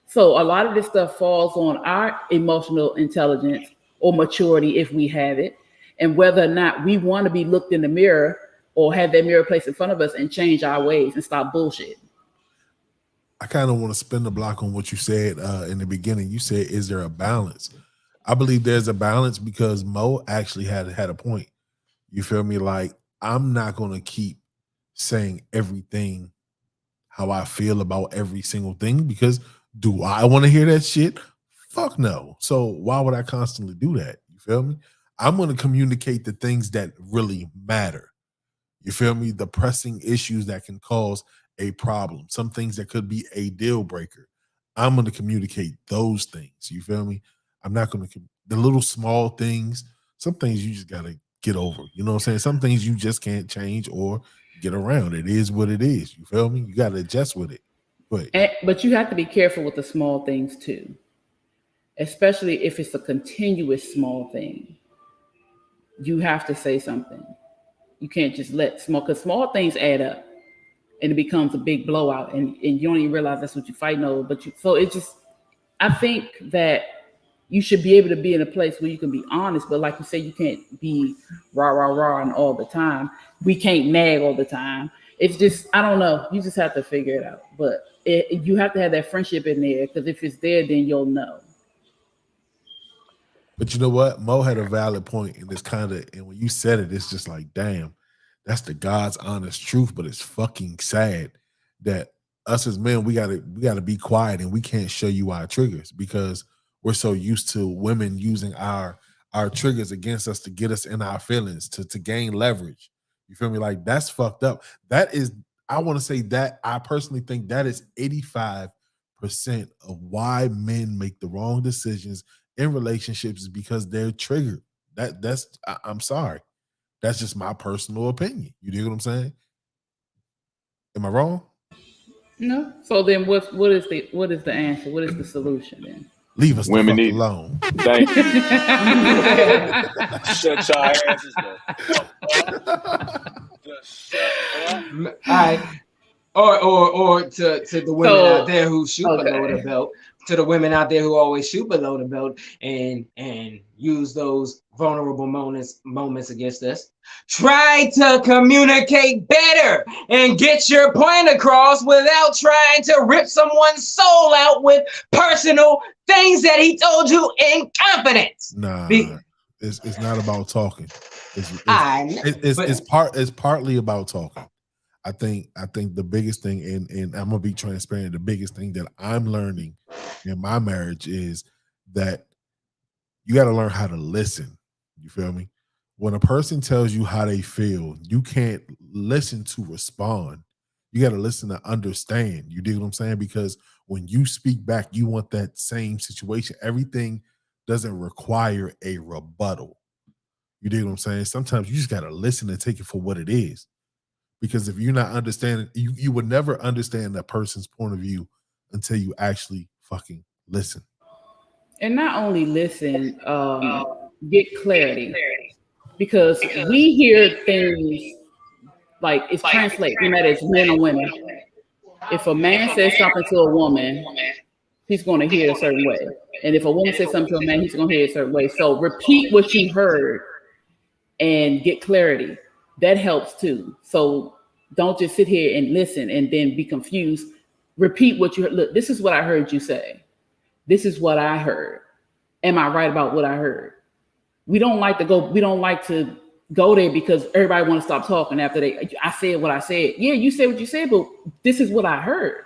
So a lot of this stuff falls on our emotional intelligence or maturity, if we have it, and whether or not we want to be looked in the mirror or have that mirror placed in front of us and change our ways and stop bullshit. I kind of want to spin the block on what you said in the beginning. You said, is there a balance? I believe there's a balance, because Mo actually had a point. You feel me? Like, I'm not going to keep saying everything how I feel about every single thing, because do I want to hear that shit? Fuck no. So why would I constantly do that? You feel me? I'm going to communicate the things that really matter. You feel me? The pressing issues that can cause a problem, some things that could be a deal breaker. I'm going to communicate those things. You feel me? I'm not going to, the little small things, some things you just got to get over. You know what I'm saying? Some things you just can't change or get around. It is what it is. You feel me? You got to adjust with it. But you have to be careful with the small things too, especially if it's a continuous small thing. You have to say something. You can't just let because small things add up and it becomes a big blowout, and you don't even realize that's what you're fighting over. I think that you should be able to be in a place where you can be honest, but like you say, you can't be rah and all the time. We can't nag all the time. It's just, I don't know. You just have to figure it out. But you have to have that friendship in there, because if it's there, then you'll know. But you know what? Mo had a valid point, and it's and when you said it, it's just like, damn, that's the God's honest truth. But it's fucking sad that us as men, we gotta be quiet, and we can't show you our triggers, because we're so used to women using our triggers against us to get us in our feelings, to gain leverage. You feel me? Like, that's fucked up. That is, I want to say that I personally think that is 85% of why men make the wrong decisions in relationships, is because they're triggered. I'm sorry. That's just my personal opinion. You dig what I'm saying? Am I wrong? No. So then what is the answer? What is the solution then? Leave us women the fuck alone. Thank you. Shut your asses up. Just shut up. All right. Or to the women out there who shoot below the belt, to the women out there who always shoot below the belt and use those vulnerable moments against us. Try to communicate better and get your point across without trying to rip someone's soul out with personal things that he told you in confidence. Nah, it's not about talking. It's partly about talking. I think the biggest thing, and I'm gonna be transparent, the biggest thing that I'm learning in my marriage is that you got to learn how to listen. You feel me? When a person tells you how they feel, you can't listen to respond. You got to listen to understand. You dig what I'm saying? Because when you speak back, you want that same situation. Everything doesn't require a rebuttal. You dig what I'm saying? Sometimes you just got to listen and take it for what it is. Because if you're not understanding, you would never understand that person's point of view until you actually fucking listen. And not only listen, get clarity. Because we hear things like it's translate, no matter it's men or women. If a man says something to a woman, he's going to hear a certain way. And if a woman says something to a man, he's going to hear a certain way. So repeat what you heard and get clarity. That helps too. So don't just sit here and listen and then be confused. Repeat what you heard. Look, this is what I heard you say. This is what I heard. Am I right about what I heard? We don't like to go there because everybody want to stop talking after I said what I said. Yeah, you said what you said, but this is what I heard.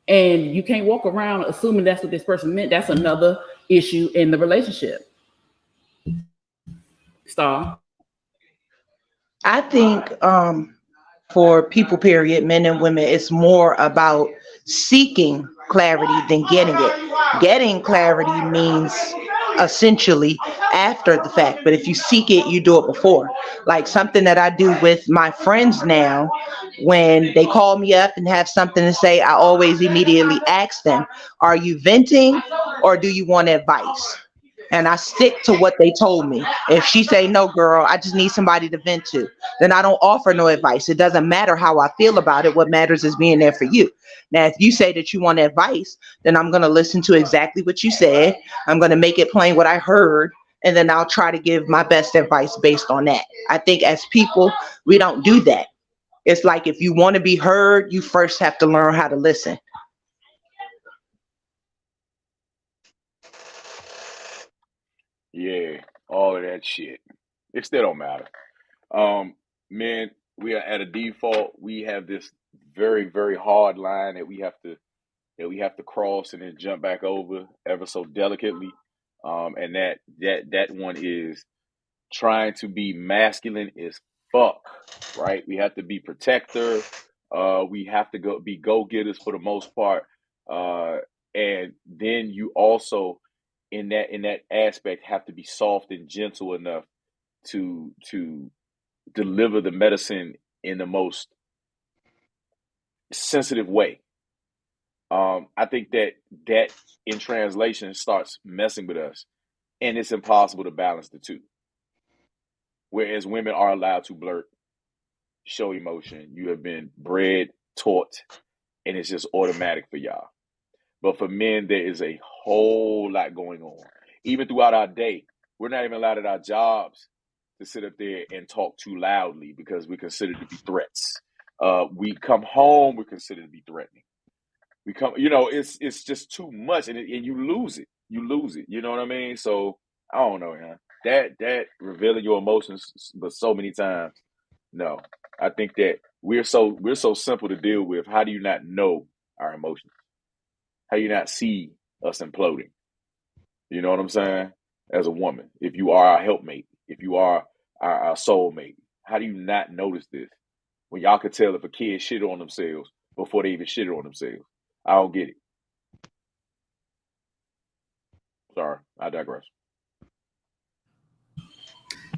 And you can't walk around assuming that's what this person meant. That's another issue in the relationship. Star. I think for people, period, men and women, it's more about seeking clarity than getting it. Getting clarity means essentially after the fact, but if you seek it, you do it before. Like something that I do with my friends now, when they call me up and have something to say, I always immediately ask them, are you venting or do you want advice? And I stick to what they told me. If she say, no, girl, I just need somebody to vent to, then I don't offer no advice. It doesn't matter how I feel about it. What matters is being there for you. Now, if you say that you want advice, then I'm going to listen to exactly what you said. I'm going to make it plain what I heard, and then I'll try to give my best advice based on that. I think as people, we don't do that. It's like if you want to be heard, you first have to learn how to listen. Yeah, all of that shit. It still don't matter. Man, we are at a default. We have this very, very hard line that we have to cross and then jump back over ever so delicately. And that one is trying to be masculine as fuck, right? We have to be protector. We have to be go-getters for the most part. And then you also in that aspect have to be soft and gentle enough to deliver the medicine in the most sensitive way. I think that in translation starts messing with us, and it's impossible to balance the two. Whereas women are allowed to blurt, show emotion. You have been bred, taught, and it's just automatic for y'all. But for men, there is a whole lot going on. Even throughout our day, we're not even allowed at our jobs to sit up there and talk too loudly because we're considered to be threats. We come home, we're considered to be threatening. We come, it's just too much, and you lose it. You lose it. You know what I mean? So I don't know, man. That revealing your emotions, but so many times, no. I think that we're so simple to deal with. How do you not know our emotions? How do you not see us imploding? You know what I'm saying? As a woman, if you are our helpmate, if you are our soulmate, how do you not notice this? When y'all could tell if a kid shit on themselves before they even shit on themselves. I don't get it. Sorry, I digress.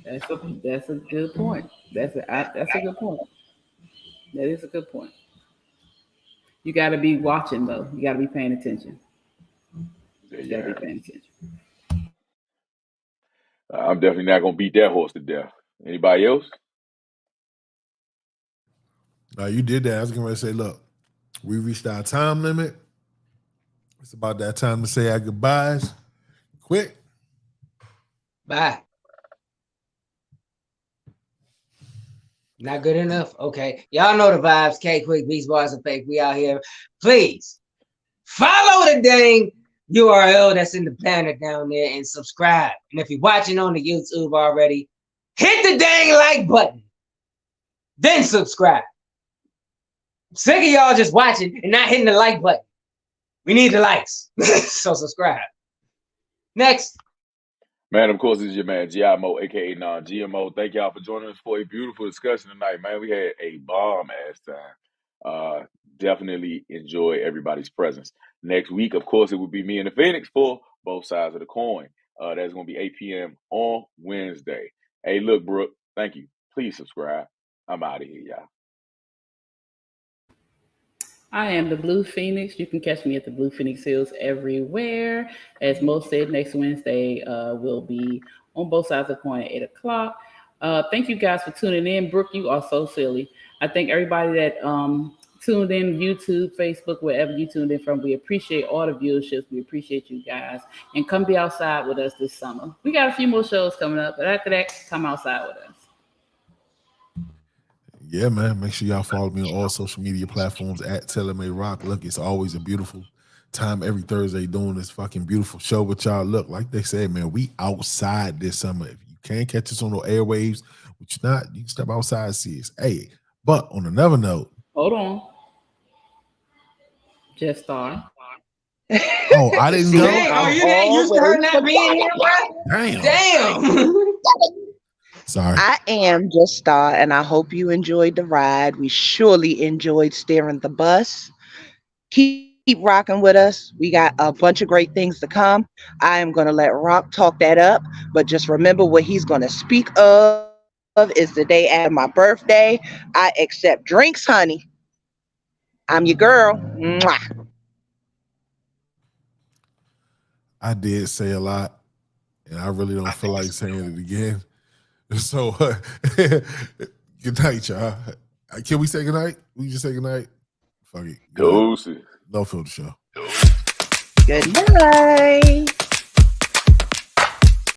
That's a good point. That's a good point. That is a good point. You got to be watching though. You got to be paying attention. You got to be paying attention. I'm definitely not gonna beat that horse to death. Anybody else? No, you did that. I was going to say, look, we reached our time limit. It's about that time to say our goodbyes. Quick. Bye. Not good enough? Okay. Y'all know the vibes. K-Quick, Beats, Bars, and Fake. We out here. Please follow the dang URL that's in the banner down there and subscribe. And if you're watching on the YouTube already, hit the dang like button. Then subscribe. I'm sick of y'all just watching and not hitting the like button. We need the likes. So subscribe. Next. Man, of course, this is your man, GMO, a.k.a. Non-GMO. Thank y'all for joining us for a beautiful discussion tonight, man. We had a bomb-ass time. Definitely enjoy everybody's presence. Next week, of course, it will be me and the Phoenix for Both Sides of the Coin. That's going to be 8 p.m. on Wednesday. Hey, look, Brooke, thank you. Please subscribe. I'm out of here, y'all. I am the Blue Phoenix. You can catch me at the Blue Phoenix Hills everywhere. As Mo said, next Wednesday will be on Both Sides of the Coin at 8 o'clock. Thank you guys for tuning in. Brooke, you are so silly. I thank everybody that tuned in, YouTube, Facebook, wherever you tuned in from. We appreciate all the viewerships. We appreciate you guys. And come be outside with us this summer. We got a few more shows coming up, but after that, come outside with us. Yeah, man. Make sure y'all follow me on all social media platforms at TellMA Rock. Look, it's always a beautiful time every Thursday doing this fucking beautiful show with y'all. Look, like they said, man, we outside this summer. If you can't catch us on the airwaves, which not you can step outside and see us. Hey, but on another note, hold on. Just Star. Oh, I didn't go. Man, are you that used to her not being here, bro? Damn. Sorry. I am Just Star, and I hope you enjoyed the ride. We surely enjoyed steering the bus. Keep rocking with us. We got a bunch of great things to come. I am going to let Rock talk that up, but just remember what he's going to speak of is the day after my birthday. I accept drinks, honey. I'm your girl. Mwah. I did say a lot, and I really don't feel like saying it again. So, good night, y'all. Can we say good night? We just say good night? Fuck it. Go see. No Filter Show. Good night.